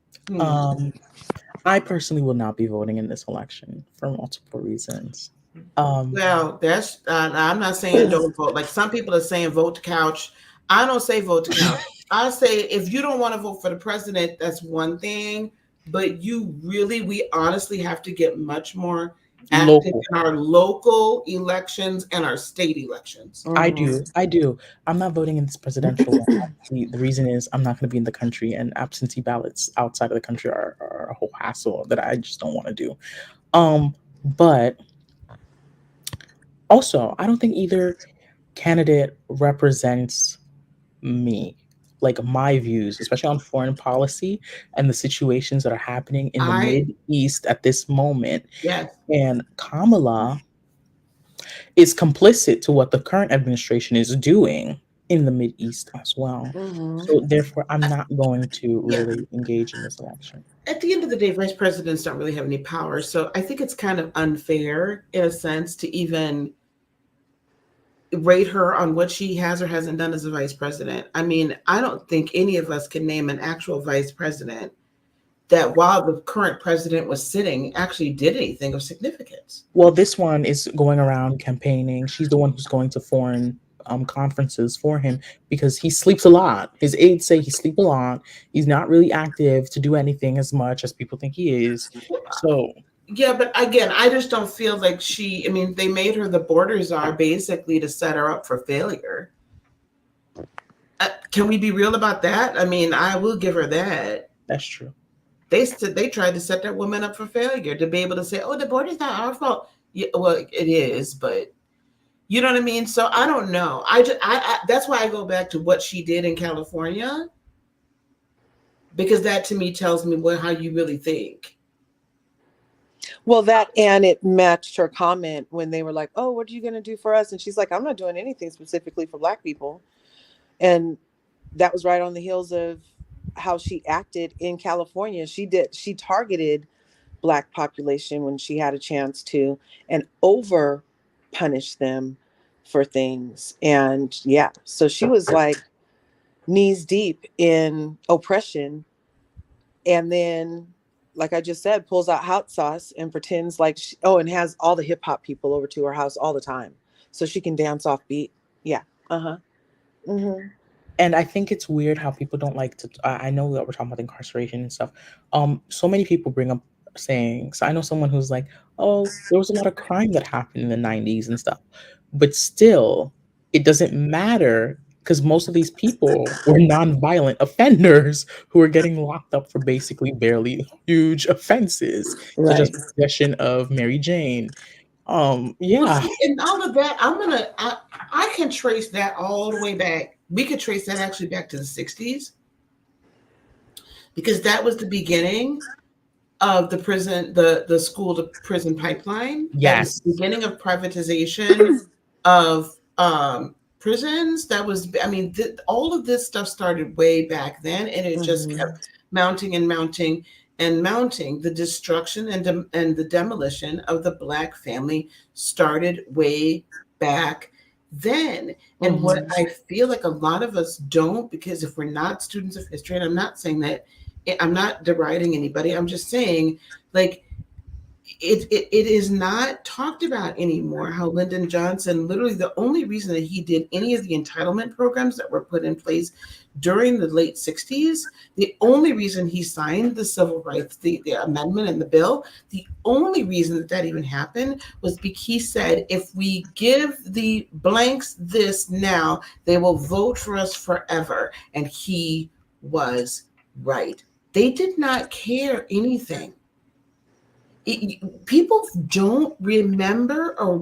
Speaker 2: I personally will not be voting in this election for multiple reasons.
Speaker 1: Well, that's I'm not saying don't vote. Like some people are saying vote to couch. I don't say vote to couch. I say if you don't want to vote for the president, that's one thing. But we honestly have to get much more active in our local elections and our state elections.
Speaker 2: I do. I'm not voting in this presidential one. The reason is I'm not going to be in the country, and absentee ballots outside of the country are a whole hassle that I just don't want to do. But also, I don't think either candidate represents me, like my views, especially on foreign policy and the situations that are happening in the Mid-East at this moment.
Speaker 1: Yes.
Speaker 2: And Kamala is complicit to what the current administration is doing in the Mid-East as well. So therefore, I'm not going to really engage in this election.
Speaker 1: At the end of the day, vice presidents don't really have any power. So I think it's kind of unfair in a sense to even rate her on what she has or hasn't done as a vice president. I mean, I don't think any of us can name an actual vice president that while the current president was sitting actually did anything of significance.
Speaker 2: Well, this one is going around campaigning. She's the one who's going to foreign conferences for him because he sleeps a lot. His aides say he sleeps a lot. He's not really active to do anything as much as people think he is. So
Speaker 1: Yeah, but again, I just don't feel like I mean, they made her the border czar basically to set her up for failure. Can we be real about that? I mean, I will give her that.
Speaker 2: That's true.
Speaker 1: They tried to set that woman up for failure to be able to say, "Oh, the border's not our fault." Yeah, well, it is, but you know what I mean. So I don't know. That's why I go back to what she did in California, because that to me tells me how you really think.
Speaker 3: Well, that, and it matched her comment when they were like, "Oh, what are you going to do for us?" And she's like, "I'm not doing anything specifically for Black people." And that was right on the heels of how she acted in California. She targeted Black population when she had a chance to, and over punished them for things. And yeah, so she was like knees deep in oppression, and then, like I just said, pulls out hot sauce and pretends like and has all the hip hop people over to her house all the time so she can dance off beat. Yeah. Uh-huh. Mm-hmm.
Speaker 2: And I think it's weird how people don't like to. I know that we're talking about incarceration and stuff. So many people bring up sayings. I know someone who's like, "Oh, there was a lot of crime that happened in the '90s and stuff," but still, it doesn't matter because most of these people were nonviolent offenders who are getting locked up for basically barely huge offenses, such as
Speaker 3: Right.
Speaker 2: possession of Mary Jane.
Speaker 1: Well,
Speaker 2: Yeah,
Speaker 1: see, and all of that, I can trace that all the way back. We could trace that actually back to the 60s, because that was the beginning of the school to prison pipeline. That was
Speaker 2: yes,
Speaker 1: the beginning of privatization of prisons. That was, I mean, all of this stuff started way back then, and it just
Speaker 3: Mm-hmm.
Speaker 1: kept mounting and mounting and mounting. The destruction and the demolition of the Black family started way back then. And what
Speaker 3: Mm-hmm.
Speaker 1: I feel like a lot of us don't, because if we're not students of history, and I'm not saying that, I'm not deriding anybody, I'm just saying, like, it is not talked about anymore how Lyndon Johnson, literally the only reason that he did any of the entitlement programs that were put in place during the late 60s, the only reason he signed the civil rights, the amendment and the bill, the only reason that that even happened was because he said, if we give the blanks this now, they will vote for us forever. And he was right. They did not care anything. People don't remember, or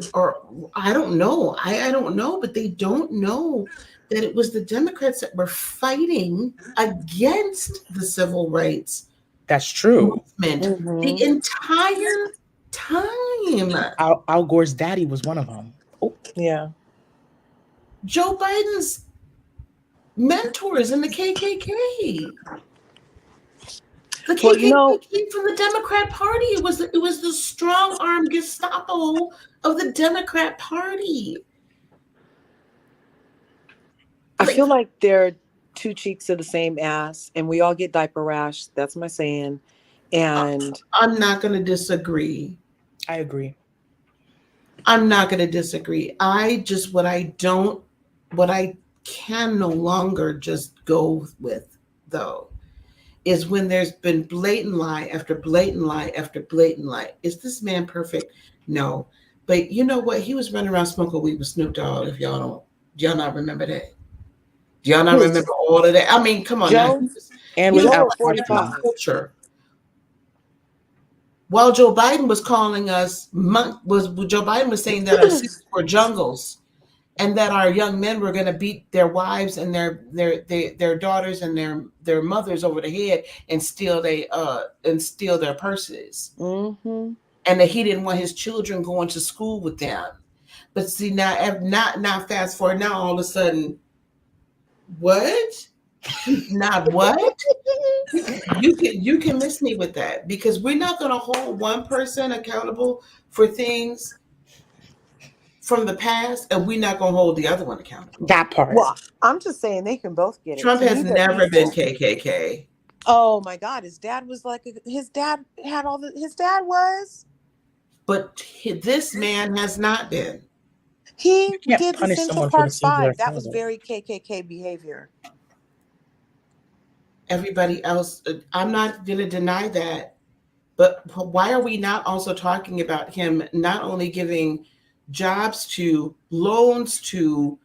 Speaker 1: I don't know. I don't know, but they don't know that it was the Democrats that were fighting against the civil rights
Speaker 2: that's true.
Speaker 1: movement the
Speaker 3: Mm-hmm.
Speaker 1: entire time.
Speaker 2: Al Gore's daddy was one of them. Oh,
Speaker 3: Yeah.
Speaker 1: Joe Biden's mentors in the KKK. The
Speaker 3: Well,
Speaker 1: KKK came from the Democrat Party. It was the strong arm Gestapo of the Democrat Party.
Speaker 3: I
Speaker 1: Like,
Speaker 3: feel like they're two cheeks of the same ass, and we all get diaper rash. That's my saying. And
Speaker 1: I'm not going to disagree.
Speaker 2: I agree.
Speaker 1: I'm not going to disagree. What I can no longer just go with, though, is when there's been blatant lie after blatant lie after blatant lie. Is this man perfect? No. But you know what? He was running around smoking weed with Snoop Dogg. If do y'all not remember that? Do y'all not
Speaker 3: who's
Speaker 1: remember all of that? I mean, come on now.
Speaker 3: Joe?
Speaker 2: And
Speaker 1: You
Speaker 2: with
Speaker 1: know,
Speaker 3: Joe
Speaker 2: Alex
Speaker 3: at
Speaker 1: talking about
Speaker 3: 45.
Speaker 1: culture. While Joe Biden was calling us Joe Biden was saying that our cities were jungles, and that our young men were going to beat their wives and their daughters and their mothers over the head and steal their purses,
Speaker 3: Mm-hmm.
Speaker 1: and that he didn't want his children going to school with them. But see, now fast forward, now all of a sudden, what? Not what? You can miss me with that, because we're not going to hold one person accountable for things from the past, and we're not going to hold the other one accountable.
Speaker 2: that part.
Speaker 3: Well, I'm just saying they can both get it.
Speaker 1: Trump
Speaker 3: To me,
Speaker 1: has
Speaker 3: they're
Speaker 1: never been
Speaker 3: equal.
Speaker 1: KKK,
Speaker 3: Oh my God, his dad was like, his dad had all the, his dad was.
Speaker 1: but this man has not been.
Speaker 3: He
Speaker 2: You can't
Speaker 3: did the
Speaker 2: punish
Speaker 3: Central
Speaker 2: someone for the
Speaker 3: Park
Speaker 2: sins of their
Speaker 3: Five. That was
Speaker 2: father.
Speaker 3: very KKK behavior.
Speaker 1: Everybody else, I'm not going to deny that. But why are we not also talking about him not only giving jobs to, loans to,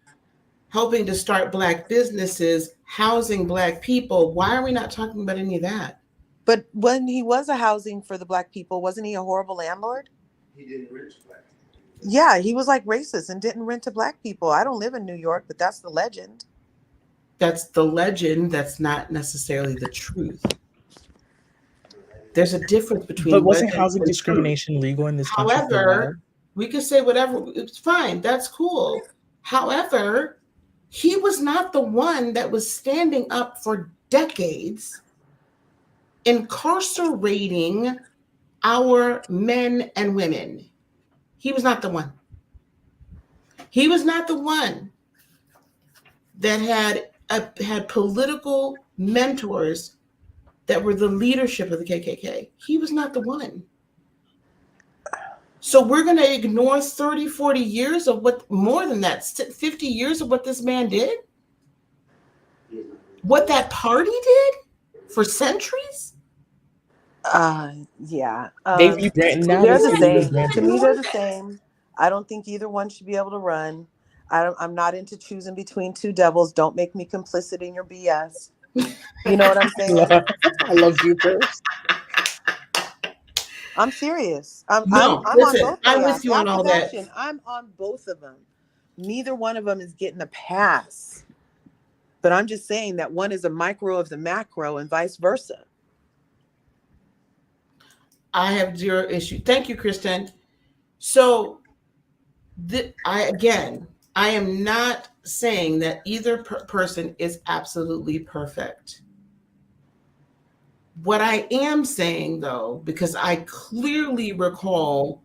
Speaker 1: helping to start Black businesses, housing Black people? Why are we not talking about any of that?
Speaker 3: But when he was a housing for the Black people, wasn't he a horrible landlord?
Speaker 4: He didn't rent to Black people.
Speaker 3: Yeah, he was like racist and didn't rent to Black people. I don't live in New York, but that's the legend.
Speaker 1: That's the legend. That's not necessarily the truth. There's a difference between.
Speaker 2: But wasn't
Speaker 1: legend
Speaker 2: housing
Speaker 1: and
Speaker 2: discrimination
Speaker 1: truth.
Speaker 2: legal in this country?
Speaker 1: However, we could say whatever. It's fine. That's cool. However, he was not the one that was standing up for decades, incarcerating our men and women. He was not the one. He was not the one that had political mentors that were the leadership of the KKK. He was not the one. So we're going to ignore 30, 40 years of what, more than that, 50 years of what this man did? What that party did for centuries?
Speaker 3: Yeah.
Speaker 2: They're the
Speaker 3: same. To me, they're the same. I don't think either one should be able to run. I'm not into choosing between two devils. Don't make me complicit in your BS. You know what I'm saying?
Speaker 2: I love you first.
Speaker 3: I'm serious.
Speaker 1: I'm
Speaker 3: on both.
Speaker 1: I'm with you on all that.
Speaker 3: I'm on both of them. Neither one of them is getting a pass. But I'm just saying that one is a micro of the macro and vice versa.
Speaker 1: I have zero issue. Thank you, Kristen. So I am not saying that either person is absolutely perfect. What I am saying, though, because I clearly recall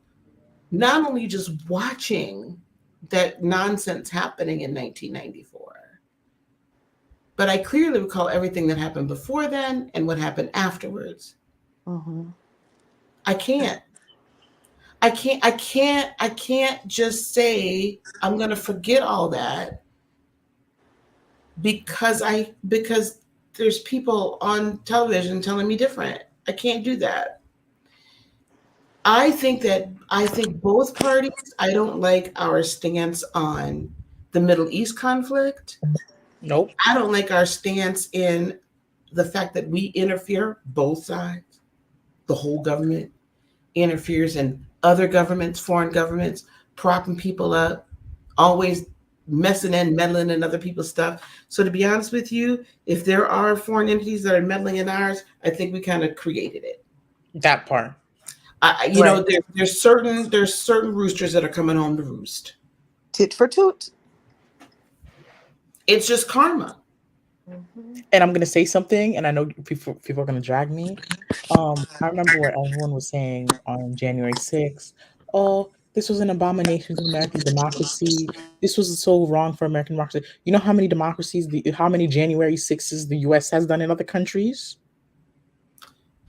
Speaker 1: not only just watching that nonsense happening in 1994, but I clearly recall everything that happened before then and what happened afterwards.
Speaker 3: Mm-hmm.
Speaker 1: I can't just say I'm going to forget all that because there's people on television telling me different. I can't do that. I think both parties, I don't like our stance on the Middle East conflict.
Speaker 2: Nope.
Speaker 1: I don't like our stance in the fact that we interfere, both sides. The whole government interferes in other governments, foreign governments, propping people up, always messing and meddling in other people's stuff. So to be honest with you, if there are foreign entities that are meddling in ours, I think we kind of created it.
Speaker 2: That part.
Speaker 1: You know, there's certain roosters that are coming home to roost.
Speaker 3: Tit for toot.
Speaker 1: It's just karma.
Speaker 2: Mm-hmm. And I'm gonna say something, and I know people are gonna drag me. I remember what everyone was saying on January 6th. Oh, this was an abomination to American democracy. This was so wrong for American democracy. You know how many how many January 6s the US has done in other countries?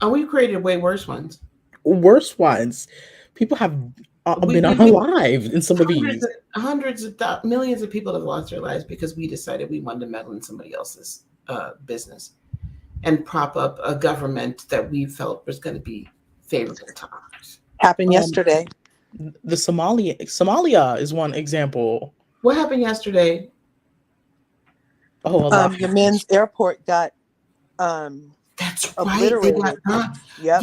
Speaker 1: And we've created way worse ones.
Speaker 2: Worse ones. People have been alive in some of these.
Speaker 1: Millions of people have lost their lives because we decided we wanted to meddle in somebody else's business and prop up a government that we felt was going to be favorable to ours.
Speaker 3: Happened yesterday.
Speaker 2: The Somalia is one example.
Speaker 1: What happened yesterday?
Speaker 3: Oh, the men's airport got
Speaker 1: that's
Speaker 3: obliterated.
Speaker 1: Right. They got,
Speaker 3: yep.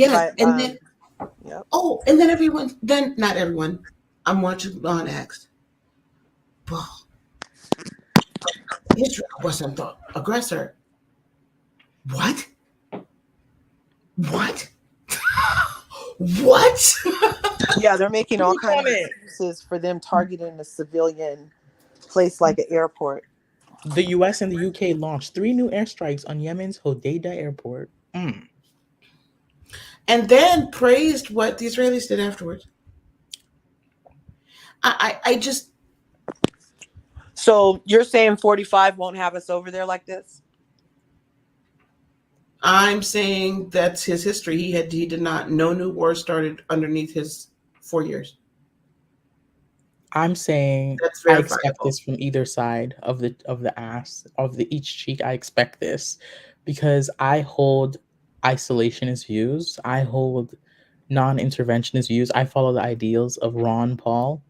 Speaker 1: Yep. Oh, and then not everyone. I'm watching Law and X. Well, Israel wasn't the aggressor. What? What?
Speaker 3: Yeah, they're making all kinds of excuses for them targeting a civilian place like an airport.
Speaker 2: The US and the UK launched 3 new airstrikes on Yemen's Hodeidah airport.
Speaker 1: And then praised what the Israelis did afterwards. I just...
Speaker 3: So you're saying 45 won't have us over there like this?
Speaker 1: I'm saying that's his history. He did not. No new war started underneath his 4 years.
Speaker 2: I'm saying I expect this from either side of the ass of each cheek. I expect this because I hold isolationist views. I hold non-interventionist views. I follow the ideals of Ron Paul.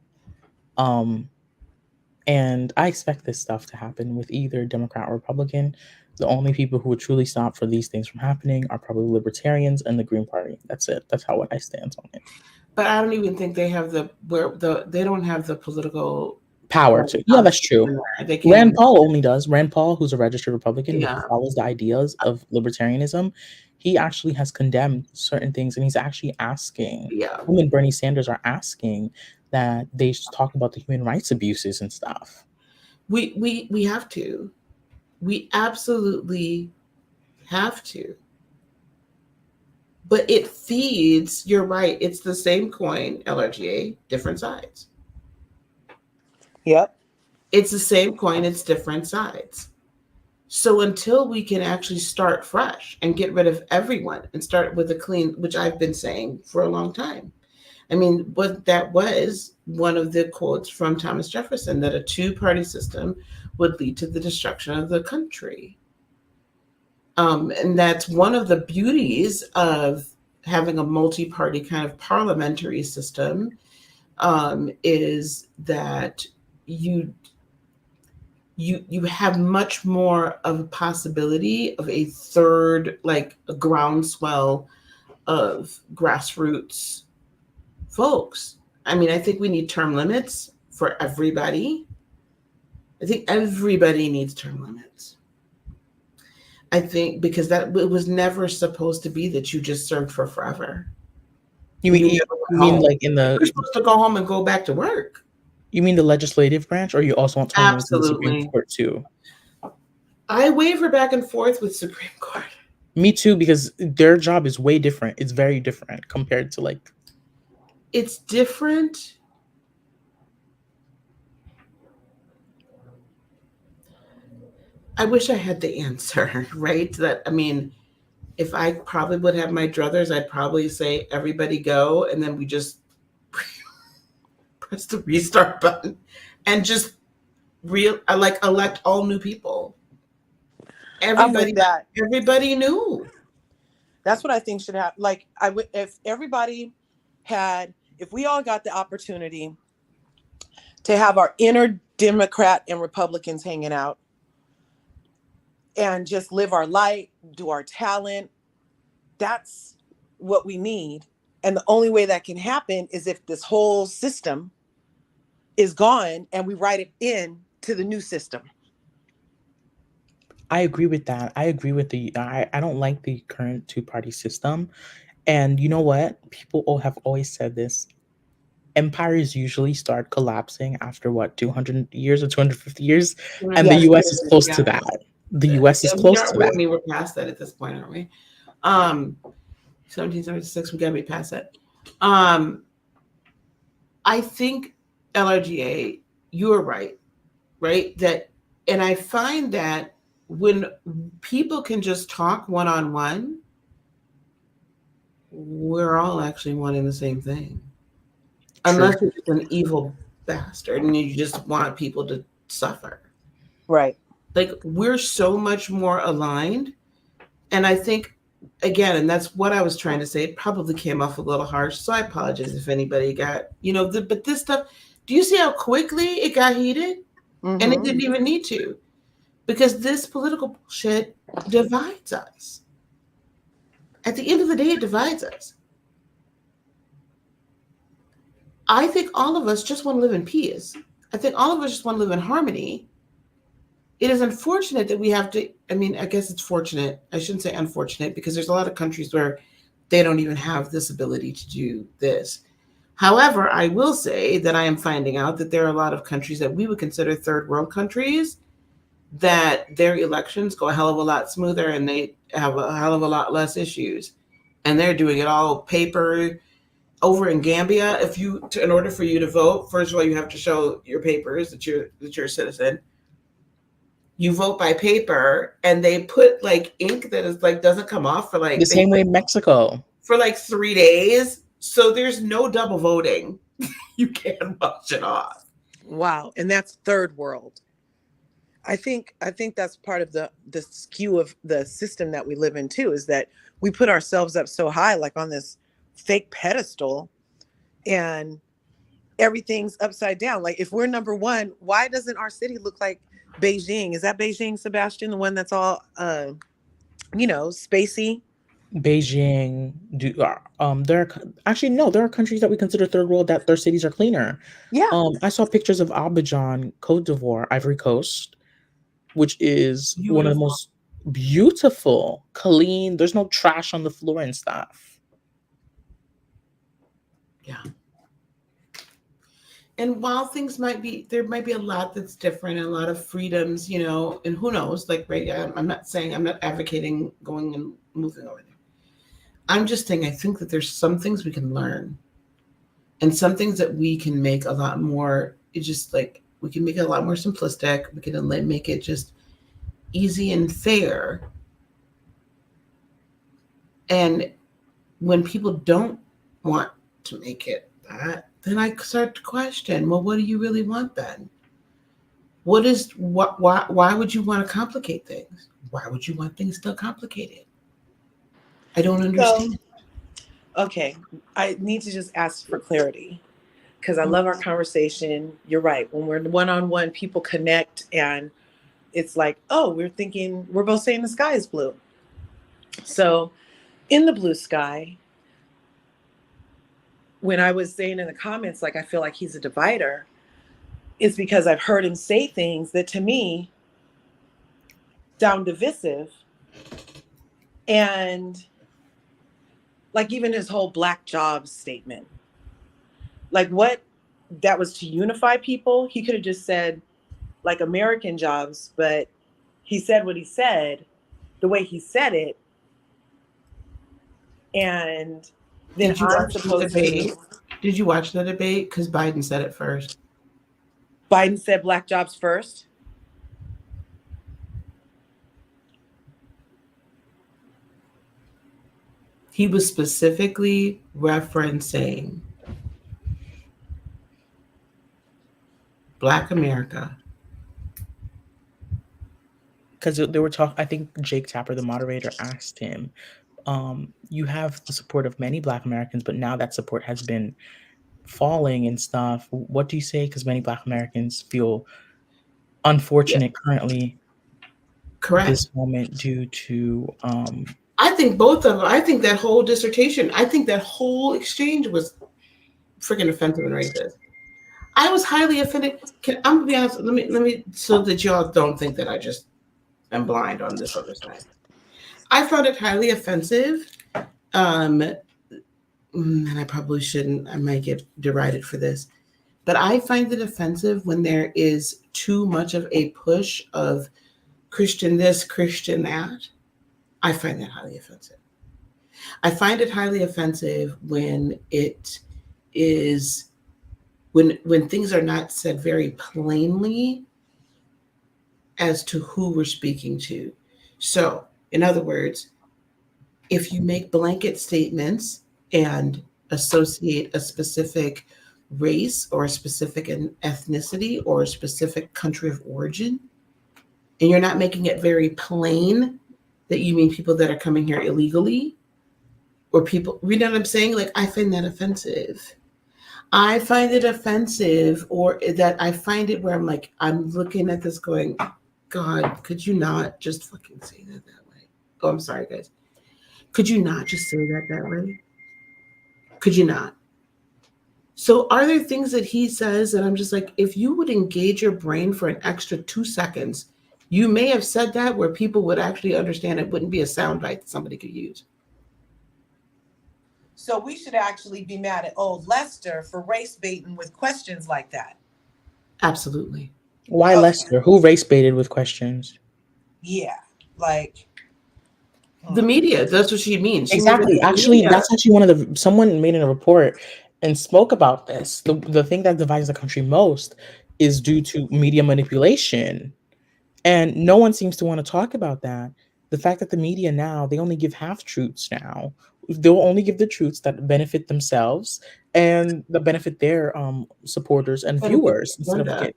Speaker 2: And I expect this stuff to happen with either Democrat or Republican. The only people who would truly stop for these things from happening are probably libertarians and the Green Party. That's it. That's how I stand on it.
Speaker 1: But I don't even think they have they don't have the political
Speaker 2: Power to. Yeah, that's true.
Speaker 1: They can't
Speaker 2: Rand Paul only does. Rand Paul, who's a registered Republican, but
Speaker 1: Yeah.
Speaker 2: who follows the ideas of libertarianism, he actually has condemned certain things, and he's actually asking.
Speaker 1: Yeah.
Speaker 2: Him and Bernie Sanders are asking that they should talk about the human rights abuses and stuff.
Speaker 1: We have to. We absolutely have to. But it feeds, you're right, it's the same coin, LRGA, different sides.
Speaker 3: Yep.
Speaker 1: It's the same coin, it's different sides. So until we can actually start fresh and get rid of everyone and start with a clean, which I've been saying for a long time. I mean, what that was one of the quotes from Thomas Jefferson, that a two-party system would lead to the destruction of the country. And that's one of the beauties of having a multi-party kind of parliamentary system, is that you have much more of a possibility of a third, like a groundswell of grassroots folks. I mean, I think we need term limits for everybody. I think everybody needs term limits. I think because that it was never supposed to be that you just served for forever.
Speaker 2: You mean like in the
Speaker 1: You're supposed to go home and go back to work.
Speaker 2: You mean the legislative branch, or you also want term limits in the
Speaker 1: Absolutely.
Speaker 2: Supreme Court too?
Speaker 1: I waver back and forth with Supreme Court.
Speaker 2: Me too, because their job is way different. It's very different compared to like.
Speaker 1: It's different. I wish I had the answer, right? That, I mean, if I probably would have my druthers, I'd probably say everybody go, and then we just press the restart button and just elect all new people. Everybody new.
Speaker 3: That's what I think should happen. Like if everybody if we all got the opportunity to have our inner Democrat and Republicans hanging out and just live our life, do our talent, that's what we need. And the only way that can happen is if this whole system is gone and we write it in to the new system.
Speaker 2: I agree with that. I agree with I don't like the current two-party system. And you know what? People have always said this. Empires usually start collapsing after 200 years or 250 years? And the US is close to that. The US is close to that.
Speaker 1: I mean, we're past that at this point, aren't we? 1776, we gotta be past that. I think LRGA, you're right? That, and I find that when people can just talk one-on-one, we're all actually wanting the same thing. Unless you're just an evil bastard and you just want people to suffer.
Speaker 3: Right.
Speaker 1: Like, we're so much more aligned. And I think, again, and that's what I was trying to say, it probably came off a little harsh, so I apologize if anybody got, but this stuff, do you see how quickly it got heated? Mm-hmm. And it didn't even need to. Because this political bullshit divides us. At the end of the day, it divides us. I think all of us just want to live in peace. I think all of us just want to live in harmony. It is unfortunate that we have to, I mean, I guess it's fortunate. I shouldn't say unfortunate, because there's a lot of countries where they don't even have this ability to do this. However, I will say that I am finding out that there are a lot of countries that we would consider third world countries that their elections go a hell of a lot smoother and they have a hell of a lot less issues. And they're doing it all paper. Over in Gambia, in order for you to vote, first of all, you have to show your papers that you're a citizen. You vote by paper, and they put like ink that is like doesn't come off for like
Speaker 2: the same way in Mexico
Speaker 1: for like 3 days. So there's no double voting. You can't wash it off.
Speaker 3: Wow, and that's third world. I think that's part of the skew of the system that we live in too, is that we put ourselves up so high, like on this fake pedestal and everything's upside down. Like if we're number one, why doesn't our city look like Beijing? Is that Beijing, Sebastian? The one that's all, spacey?
Speaker 2: Beijing, actually no, there are countries that we consider third world that their cities are cleaner.
Speaker 3: Yeah.
Speaker 2: I saw pictures of Abidjan, Cote d'Ivoire, Ivory Coast, which is one of the most beautiful, clean. There's no trash on the floor and stuff.
Speaker 1: Yeah. And while things there might be a lot that's different and a lot of freedoms, and who knows, like, right, I'm not advocating going and moving over there. I'm just saying, I think that there's some things we can learn and some things that we can make a lot more, it's just like, we can make it a lot more simplistic. We can make it just easy and fair. And when people don't want to make it that, then I start to question, well, what do you really want then? Why would you want to complicate things? Why would you want things still complicated? I don't understand.
Speaker 3: Okay, I need to just ask for clarity because I love our conversation. You're right. When we're one-on-one, people connect and it's like, oh, we're both saying the sky is blue. So in the blue sky, when I was saying in the comments, like, I feel like he's a divider, it's because I've heard him say things that to me sound divisive. And like even his whole black jobs statement, like what that was to unify people. He could have just said like American jobs, but he said what he said, the way he said it. And then
Speaker 1: Did you
Speaker 3: I'm
Speaker 1: watch the
Speaker 3: supposed
Speaker 1: debate?
Speaker 3: to.
Speaker 1: Did you watch the debate? Because Biden said it first.
Speaker 3: Biden said black jobs first.
Speaker 1: He was specifically referencing Black America.
Speaker 2: Because they were talking, I think Jake Tapper, the moderator, asked him, you have the support of many Black Americans, but now that support has been falling and stuff. What do you say? Because many Black Americans feel unfortunate currently
Speaker 1: Correct.
Speaker 2: this moment due to
Speaker 1: I think both of them. I think that whole dissertation, I think that whole exchange was freaking offensive and racist. I was highly offended. I'm gonna be honest. Let me, so that y'all don't think that I just am blind on this other side. I found it highly offensive. And I probably shouldn't. I might get derided for this, but I find it offensive when there is too much of a push of Christian this, Christian that. I find that highly offensive. I find it highly offensive when it is when things are not said very plainly as to who we're speaking to. So, in other words, if you make blanket statements and associate a specific race or a specific ethnicity or a specific country of origin, and you're not making it very plain that you mean people that are coming here illegally or people, you know what I'm saying? Like, I find that offensive. I find it offensive, or that I find it where I'm like, I'm looking at this going, God, could you not just fucking say that way? Oh, I'm sorry, guys. Could you not just say that way? Could you not? So are there things that he says that I'm just like, if you would engage your brain for an extra 2 seconds, you may have said that where people would actually understand it wouldn't be a soundbite that somebody could use.
Speaker 3: So we should actually be mad at old Lester for race baiting with questions like that.
Speaker 1: Absolutely.
Speaker 2: Why Lester? Who race baited with questions?
Speaker 3: Yeah, like
Speaker 1: the media. That's what she means.
Speaker 2: Exactly. Actually, that's actually one of the, someone made in a report and spoke about this. The thing that divides the country most is due to media manipulation. And no one seems to want to talk about that. The fact that the media now, they only give half truths now. They'll only give the truths that benefit themselves and that benefit their supporters and viewers. Instead of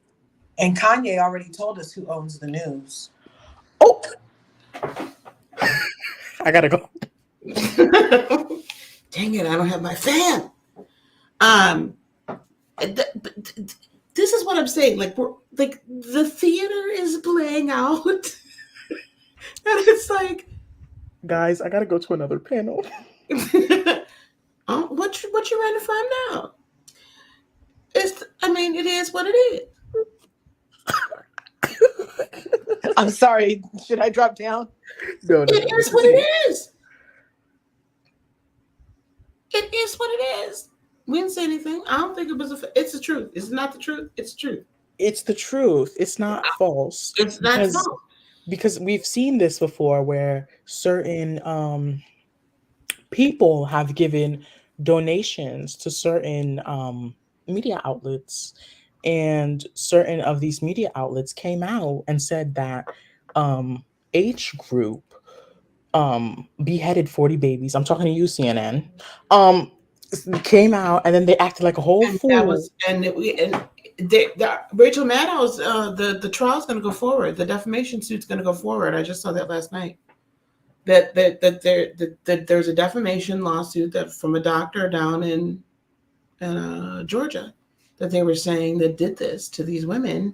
Speaker 3: and Kanye already told us who owns the news.
Speaker 2: Oh, I gotta go.
Speaker 1: Dang it, I don't have my fan. This is what I'm saying. Like we're like the theater is playing out, and it's like,
Speaker 2: Guys, I gotta go to another panel.
Speaker 1: what you running from now? It is what it is.
Speaker 3: I'm sorry. Should I drop down?
Speaker 2: No.
Speaker 1: It is what it is. It is what it is. We didn't say anything. I don't think it was it's the truth. It's not the truth. It's the truth.
Speaker 2: It's the truth. It's not false.
Speaker 1: It's not false.
Speaker 2: Because we've seen this before where certain people have given donations to certain media outlets, and certain of these media outlets came out and said that H group beheaded 40 babies. I'm talking to you, CNN. Came out and then they acted like a whole
Speaker 1: And
Speaker 2: fool.
Speaker 1: that was Rachel Maddow's the trial's going to go forward. The defamation suit's going to go forward. I just saw that last night. That there's a defamation lawsuit that from a doctor down in Georgia that they were saying that did this to these women,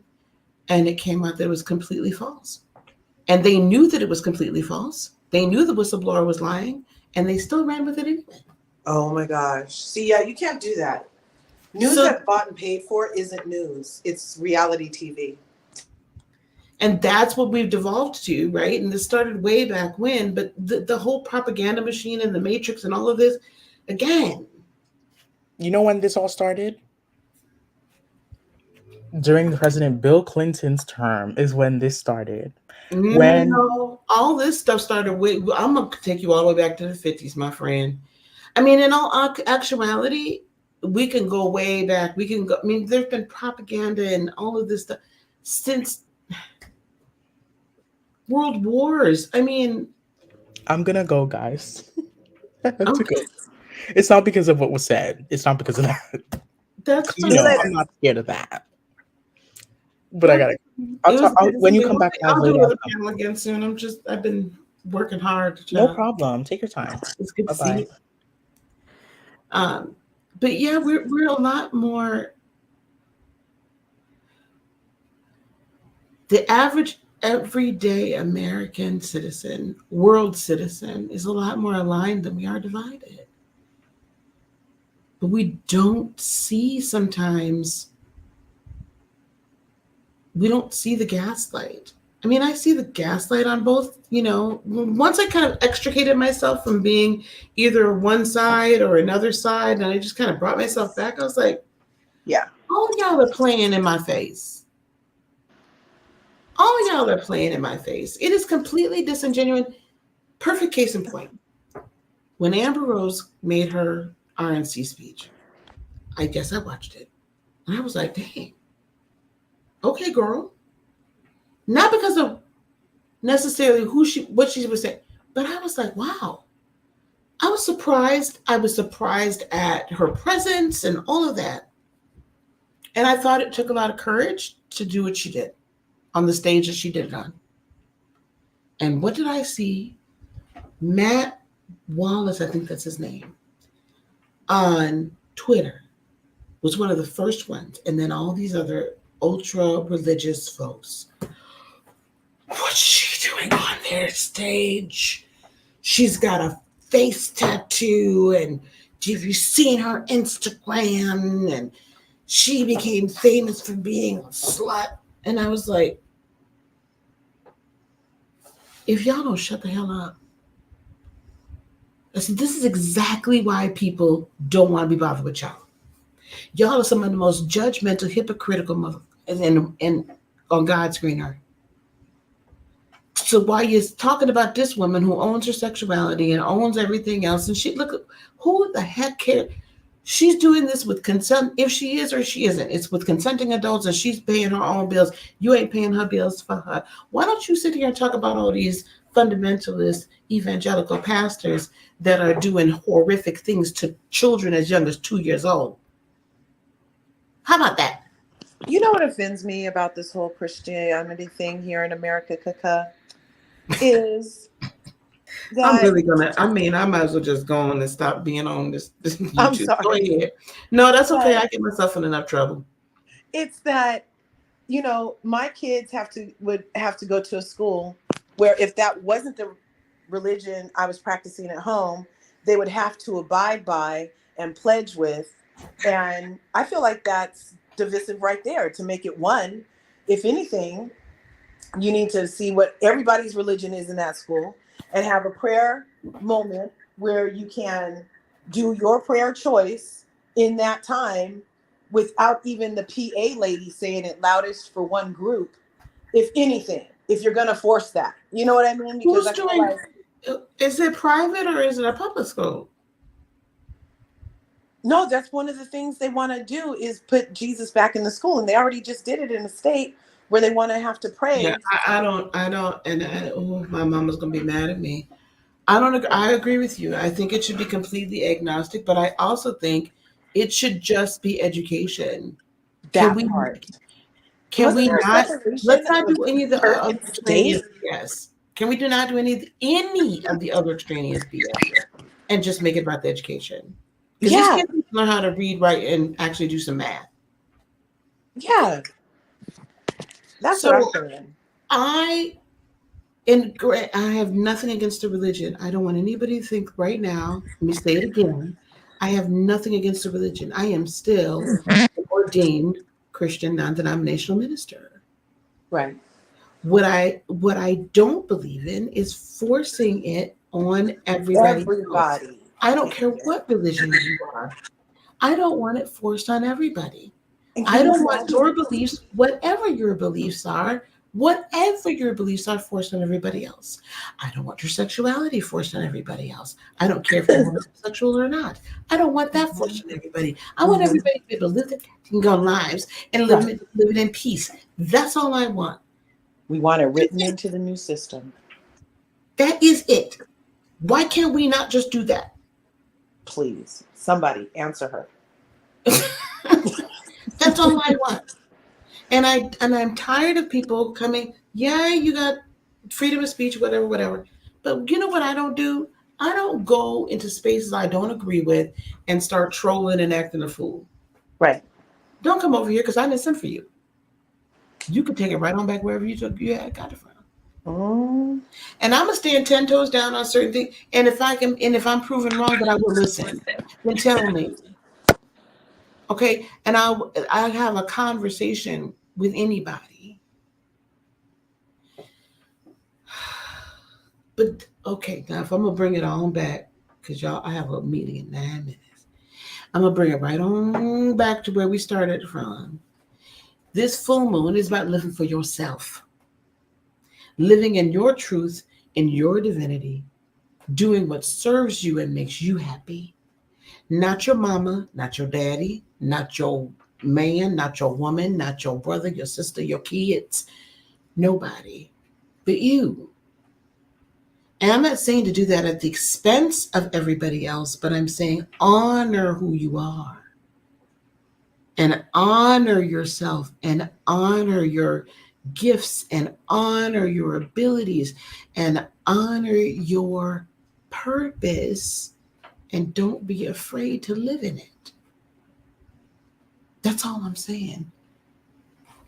Speaker 1: and it came out that it was completely false. And they knew that it was completely false. They knew the whistleblower was lying, and they still ran with it anyway.
Speaker 3: Oh my gosh. See, yeah, you can't do that. News that's bought and paid for isn't news. It's reality TV.
Speaker 1: And that's what we've devolved to, right? And this started way back when, but the whole propaganda machine and the Matrix and all of this, again.
Speaker 2: You know when this all started? During President Bill Clinton's term is when this started. When
Speaker 1: all this stuff started I'm going to take you all the way back to the 50s, my friend. I mean, in all actuality, we can go way back. We can go, I mean, there's been propaganda and all of this stuff since world wars. I mean,
Speaker 2: I'm going to go, guys. Okay. It's not because of what was said. It's not because of that.
Speaker 1: That's
Speaker 2: I'm not scared of that. But I gotta. When you come back,
Speaker 1: I'll do another panel again soon. I've been working hard.
Speaker 2: No problem. Take your time.
Speaker 1: It's good to
Speaker 2: Bye-bye.
Speaker 1: see you. But yeah, we're a lot more. The average everyday American citizen, world citizen, is a lot more aligned than we are divided. But we don't see sometimes. We don't see the gaslight. I mean, I see the gaslight on both, once I kind of extricated myself from being either one side or another side, and I just kind of brought myself back, I was like,
Speaker 3: yeah,
Speaker 1: all y'all are playing in my face. All y'all are playing in my face. It is completely disingenuous. Perfect case in point. When Amber Rose made her RNC speech, I guess I watched it. And I was like, dang. Okay, girl. Not because of necessarily what she was saying, but I was like, wow. I was surprised. I was surprised at her presence and all of that. And I thought it took a lot of courage to do what she did on the stage that she did it on. And what did I see? Matt Wallace, I think that's his name, on Twitter was one of the first ones. And then all these other ultra religious folks. What's she doing on their stage? She's got a face tattoo, and have you seen her Instagram? And she became famous for being a slut. And I was like, if y'all don't shut the hell up. I said, this is exactly why people don't want to be bothered with y'all. Y'all are some of the most judgmental, hypocritical and on God's green earth. So while you're talking about this woman who owns her sexuality and owns everything else, and who the heck cares? She's doing this with consent. If she is or she isn't, it's with consenting adults, and she's paying her own bills. You ain't paying her bills for her. Why don't you sit here and talk about all these fundamentalist evangelical pastors that are doing horrific things to children as young as 2 years old? How about that?
Speaker 3: You know what offends me about this whole Christianity thing here in America, Kaka, is
Speaker 1: I'm
Speaker 3: that
Speaker 1: really gonna. I mean, I might as well just go on and stop being on this
Speaker 3: I'm
Speaker 1: YouTube. Go
Speaker 3: sorry,
Speaker 1: ahead. No, that's okay.
Speaker 3: but
Speaker 1: I get myself in enough trouble.
Speaker 3: it's that, you know, my kids would have to go to a school where if that wasn't the religion I was practicing at home, they would have to abide by and pledge with. And I feel like that's divisive right there to make it one. If anything, you need to see what everybody's religion is in that school and have a prayer moment where you can do your prayer choice in that time without even the PA lady saying it loudest for one group. If anything, if you're going to force that, you know what I mean? Because
Speaker 1: Who's
Speaker 3: I feel
Speaker 1: doing?
Speaker 3: like,
Speaker 1: Is it private or is it a public school?
Speaker 3: no, that's one of the things they want to do is put Jesus back in the school. And they already just did it in a state where they want to have to
Speaker 1: Yeah,
Speaker 3: pray.
Speaker 1: I don't, and oh, my mama's gonna be mad at me. I don't. I agree with you. I think it should be completely agnostic, but I also think it should just be education. Can
Speaker 3: That
Speaker 1: we?
Speaker 3: part.
Speaker 1: Can
Speaker 3: Wasn't
Speaker 1: we
Speaker 3: there a
Speaker 1: not?
Speaker 3: separation
Speaker 1: Let's not
Speaker 3: of
Speaker 1: do any of the
Speaker 3: church
Speaker 1: other
Speaker 3: and
Speaker 1: extraneous
Speaker 3: state?
Speaker 1: BS. Can we do not do any of the other extraneous BS and just make it about the education? Because these
Speaker 3: Yeah,
Speaker 1: kids need to learn how to read, write, and actually do some math.
Speaker 3: yeah. That's what I'm
Speaker 1: So
Speaker 3: saying.
Speaker 1: I I have nothing against the religion. I don't want anybody to think right now. Let me say it again. I have nothing against the religion. I am still an ordained Christian non-denominational minister.
Speaker 3: Right.
Speaker 1: What I don't believe in is forcing it on everybody else.
Speaker 3: Everybody.
Speaker 1: I don't care what religion you are. I don't want it forced on everybody.
Speaker 3: And
Speaker 1: I
Speaker 3: can you
Speaker 1: don't want
Speaker 3: imagine?
Speaker 1: your beliefs, whatever your beliefs are, forced on everybody else. I don't want your sexuality forced on everybody else. I don't care if you're homosexual or not. I don't want that forced on everybody. I want
Speaker 3: Mhm.
Speaker 1: everybody to be able to live their goddamn lives and
Speaker 3: Right.
Speaker 1: live it in peace. That's all I want.
Speaker 3: We want it written into the new system.
Speaker 1: That is it. Why can't we not just do that?
Speaker 3: Please, somebody answer her.
Speaker 1: That's all I want. I'm tired of people coming, yeah, you got freedom of speech, whatever, whatever. But you know what I don't do? I don't go into spaces I don't agree with and start trolling and acting a fool.
Speaker 3: Right.
Speaker 1: Don't come over here because I didn't send for you. You can take it right on back wherever you got it from.
Speaker 3: Mm.
Speaker 1: And I'm gonna stand 10 toes down on certain things. And if I'm proven wrong, then I will listen. Then tell me. Okay. And I'll have a conversation with anybody. But okay, now if I'm gonna bring it on back, because y'all, I have a meeting in 9 minutes. I'm gonna bring it right on back to where we started from. This full moon is about living for yourself, living in your truth, in your divinity, doing what serves you and makes you happy. Not your mama, not your daddy, not your man, not your woman, not your brother, your sister, your kids, nobody but you. And I'm not saying to do that at the expense of everybody else, but I'm saying honor who you are and honor yourself and honor your gifts and honor your abilities and honor your purpose and don't be afraid to live in it. That's all I'm saying.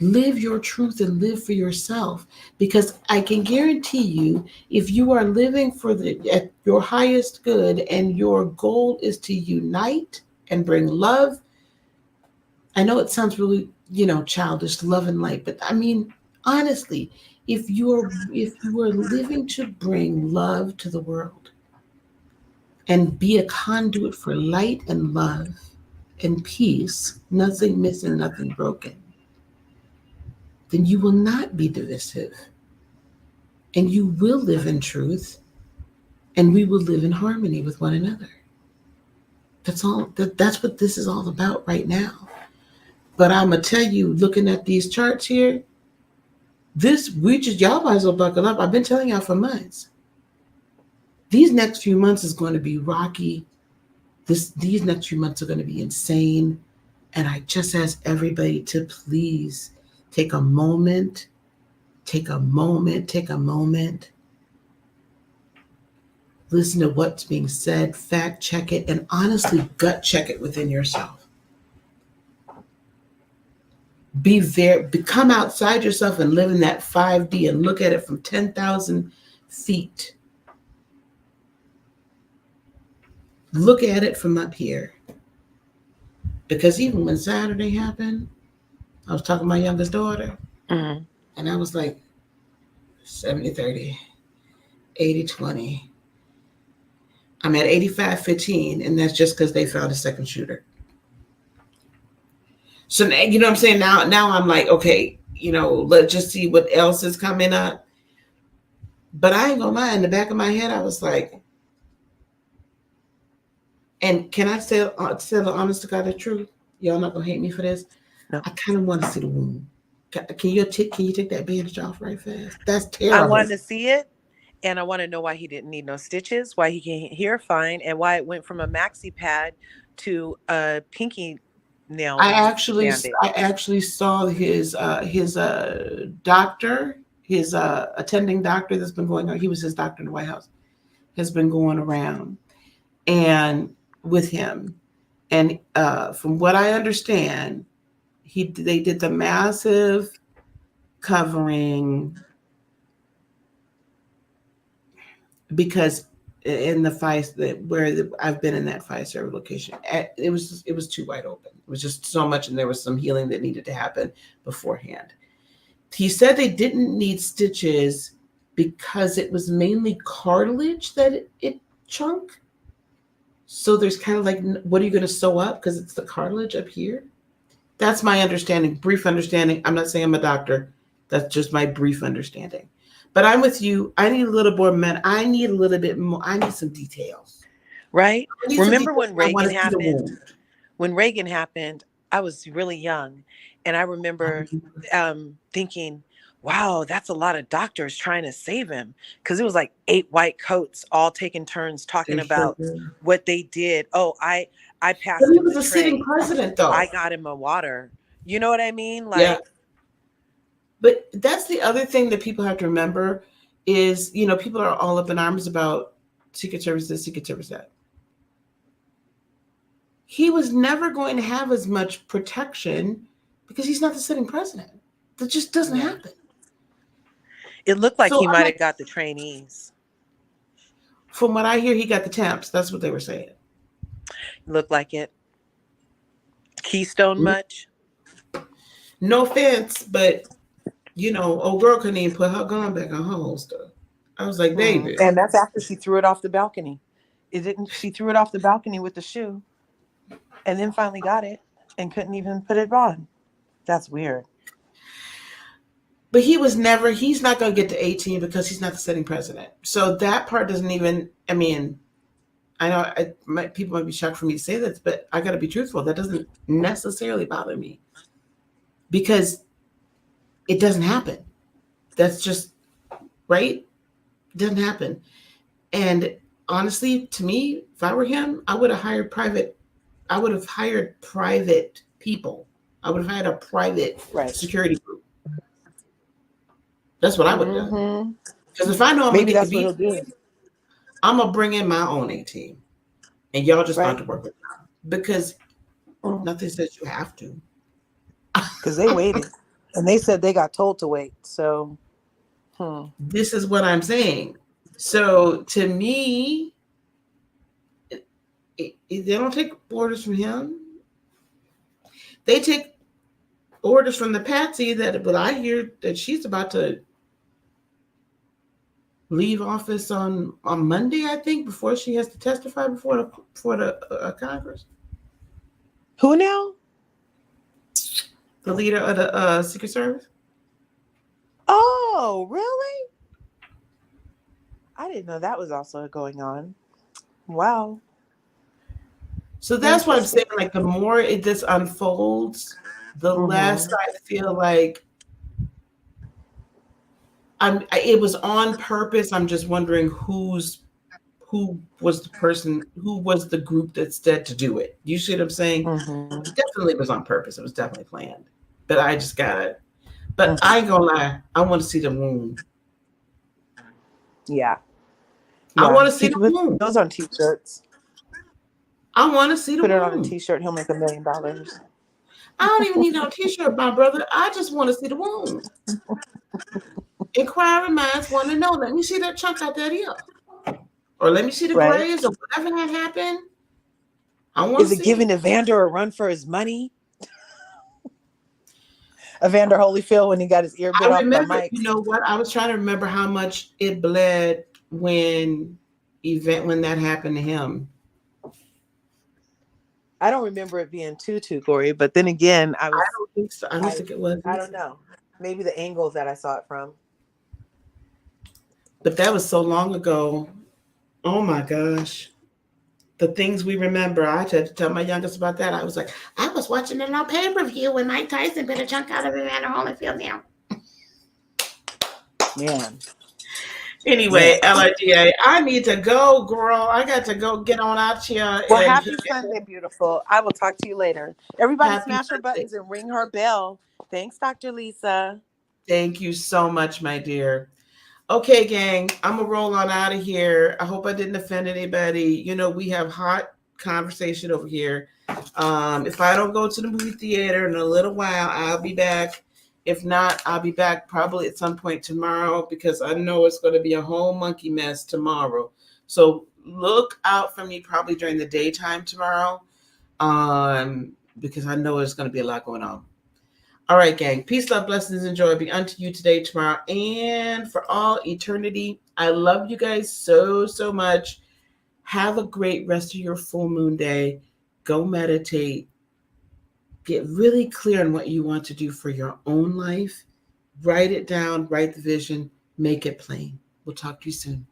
Speaker 1: Live your truth and live for yourself, because I can guarantee you, if you are living for at your highest good and your goal is to unite and bring love. I know it sounds really, childish, love and light, but I mean, honestly, if you are living to bring love to the world and be a conduit for light and love and peace, nothing missing, nothing broken, then you will not be divisive and you will live in truth and we will live in harmony with one another. That's what this is all about right now. But I'm gonna tell you, looking at these charts here, y'all might as well buckle up. I've been telling y'all for months. These next few months is going to be rocky. These next few months are going to be insane. And I just ask everybody to please take a moment, take a moment, take a moment Listen to what's being said, fact check it, and honestly gut check it within yourself. Be there, come outside yourself and live in that 5D and look at it from 10,000 feet. Look at it from up here. Because even when Saturday happened, I was talking to my youngest daughter, and I was like 70-30, 80-20. I'm at 85-15, and that's just because they found a second shooter. So, you know what I'm saying? Now I'm like, okay, let's just see what else is coming up. But I ain't gonna lie, in the back of my head, I was like, and can I say the honest to God the truth? Y'all not gonna hate me for this.
Speaker 3: No.
Speaker 1: I kind of want to see the wound. Can you take that bandage off right fast? That's
Speaker 3: I
Speaker 1: terrible.
Speaker 3: wanted to see it, and I want to know why he didn't need no stitches, why he can hear fine, and why it went from a maxi pad to a pinky nail
Speaker 1: I actually
Speaker 3: bandage.
Speaker 1: saw his doctor, his attending doctor that's been going on. He was his doctor in the White House, has been going around and with him. And from what I understand, they did the massive covering because in the I've been in that Pfizer location, it was too wide open. It was just so much, and there was some healing that needed to happen beforehand. He said they didn't need stitches because it was mainly cartilage that it chunk. So there's kind of like, what are you going to sew up? Because it's the cartilage up here. That's my understanding, brief understanding. I'm not saying I'm a doctor. That's just my brief understanding. But I'm with you. I need a little more I need a little bit more. I need some details.
Speaker 3: Right? Remember when Reagan
Speaker 1: happened?
Speaker 3: When Reagan happened, I was really young. And I remember thinking, wow, that's a lot of doctors trying to save him. Because it was like 8 white coats all taking turns talking about what they did. Oh, I passed him. He was
Speaker 1: a sitting president, though.
Speaker 3: I got him a water. You know what I mean? Like,
Speaker 1: yeah. But that's the other thing that people have to remember is, people are all up in arms about Secret Service this, Secret Service that. He was never going to have as much protection because he's not the sitting president. That just doesn't happen.
Speaker 3: It looked like he might have got the trainees.
Speaker 1: From what I hear, he got the temps. That's what they were saying.
Speaker 3: Looked like it. Keystone much?
Speaker 1: No offense, but old girl couldn't even put her gun back on her holster. I was like, baby.
Speaker 3: And that's after she threw it off the balcony. She threw it off the balcony with the shoe and then finally got it and couldn't even put it on. That's weird.
Speaker 1: But he's not going to get to 18 because he's not the sitting president. So that part doesn't even, I know people might be shocked for me to say this, but I got to be truthful. That doesn't necessarily bother me because it doesn't happen. That's just, right? It doesn't happen. And honestly, to me, if I were him, I would have hired private people. I would have hired a private security group. That's what I would have done. Because if I know I'm going to get the beat, I'm going to bring in my own A-team. And y'all just want to work with them. Because nothing says you have to.
Speaker 3: Because they waited. And they said they got told to wait. So,
Speaker 1: this is what I'm saying. So, to me, they don't take orders from him. They take orders from the patsy but I hear that she's about to leave office on Monday, I think, before she has to testify before the Congress.
Speaker 3: Who now?
Speaker 1: The leader of the Secret Service.
Speaker 3: Oh, really? I didn't know that was also going on. Wow.
Speaker 1: So that's why I'm saying, like, the more this unfolds, the less I feel like it was on purpose. I'm just wondering who was the group that's dead to do it. You see what I'm saying? It definitely was on purpose. It was definitely planned. But I just got it. But I ain't gonna lie, I want to see the wound.
Speaker 3: Yeah.
Speaker 1: I
Speaker 3: Yeah,
Speaker 1: want to see
Speaker 3: he
Speaker 1: the
Speaker 3: could put
Speaker 1: moon.
Speaker 3: those on t-shirts.
Speaker 1: I want to see the
Speaker 3: Put it on a
Speaker 1: moon.
Speaker 3: t-shirt, he'll make $1 million.
Speaker 1: I don't even need no t-shirt, my brother. I just want to see the moon. Inquiring minds want to know. Let me see that chunk out that ear. Or let me see the
Speaker 3: Right?
Speaker 1: graves or whatever had happened. I want
Speaker 3: Is
Speaker 1: to
Speaker 3: it
Speaker 1: see it.
Speaker 3: giving Evander a run for his money? Evander Holyfield when he got his ear bit
Speaker 1: I
Speaker 3: off by
Speaker 1: remember,
Speaker 3: Mike.
Speaker 1: you know what? I was trying to remember how much it bled when that happened to him.
Speaker 3: I don't remember it being too gory, but then again,
Speaker 1: I don't think so. I don't think it was.
Speaker 3: I don't know. Maybe the angle that I saw it from.
Speaker 1: But that was so long ago. Oh my gosh. The things we remember. I had to tell my youngest about that. I was like, I was watching it on pay-per-view when Mike Tyson bit a chunk out of Evander Holyfield now.
Speaker 3: Man.
Speaker 1: Anyway, LRGA, I need to go, girl. I got to go get on out here
Speaker 3: Well,
Speaker 1: and
Speaker 3: happy Sunday, beautiful. I will talk to you later. Everybody
Speaker 1: happy
Speaker 3: smash her
Speaker 1: Sunday.
Speaker 3: buttons and ring her bell. Thanks, Dr. Lisa.
Speaker 1: Thank you so much, my dear. Okay, gang, I'm gonna roll on out of here. I hope I didn't offend anybody. You know, we have hot conversation over here. If I don't go to the movie theater in a little while, I'll be back. If not, I'll be back probably at some point tomorrow because I know it's going to be a whole monkey mess tomorrow. So look out for me probably during the daytime tomorrow, because I know there's going to be a lot going on. All right, gang. Peace, love, blessings, and joy be unto you today, tomorrow, and for all eternity. I love you guys so, so much. Have a great rest of your full moon day. Go meditate. Get really clear on what you want to do for your own life. Write it down, write the vision, make it plain. We'll talk to you soon.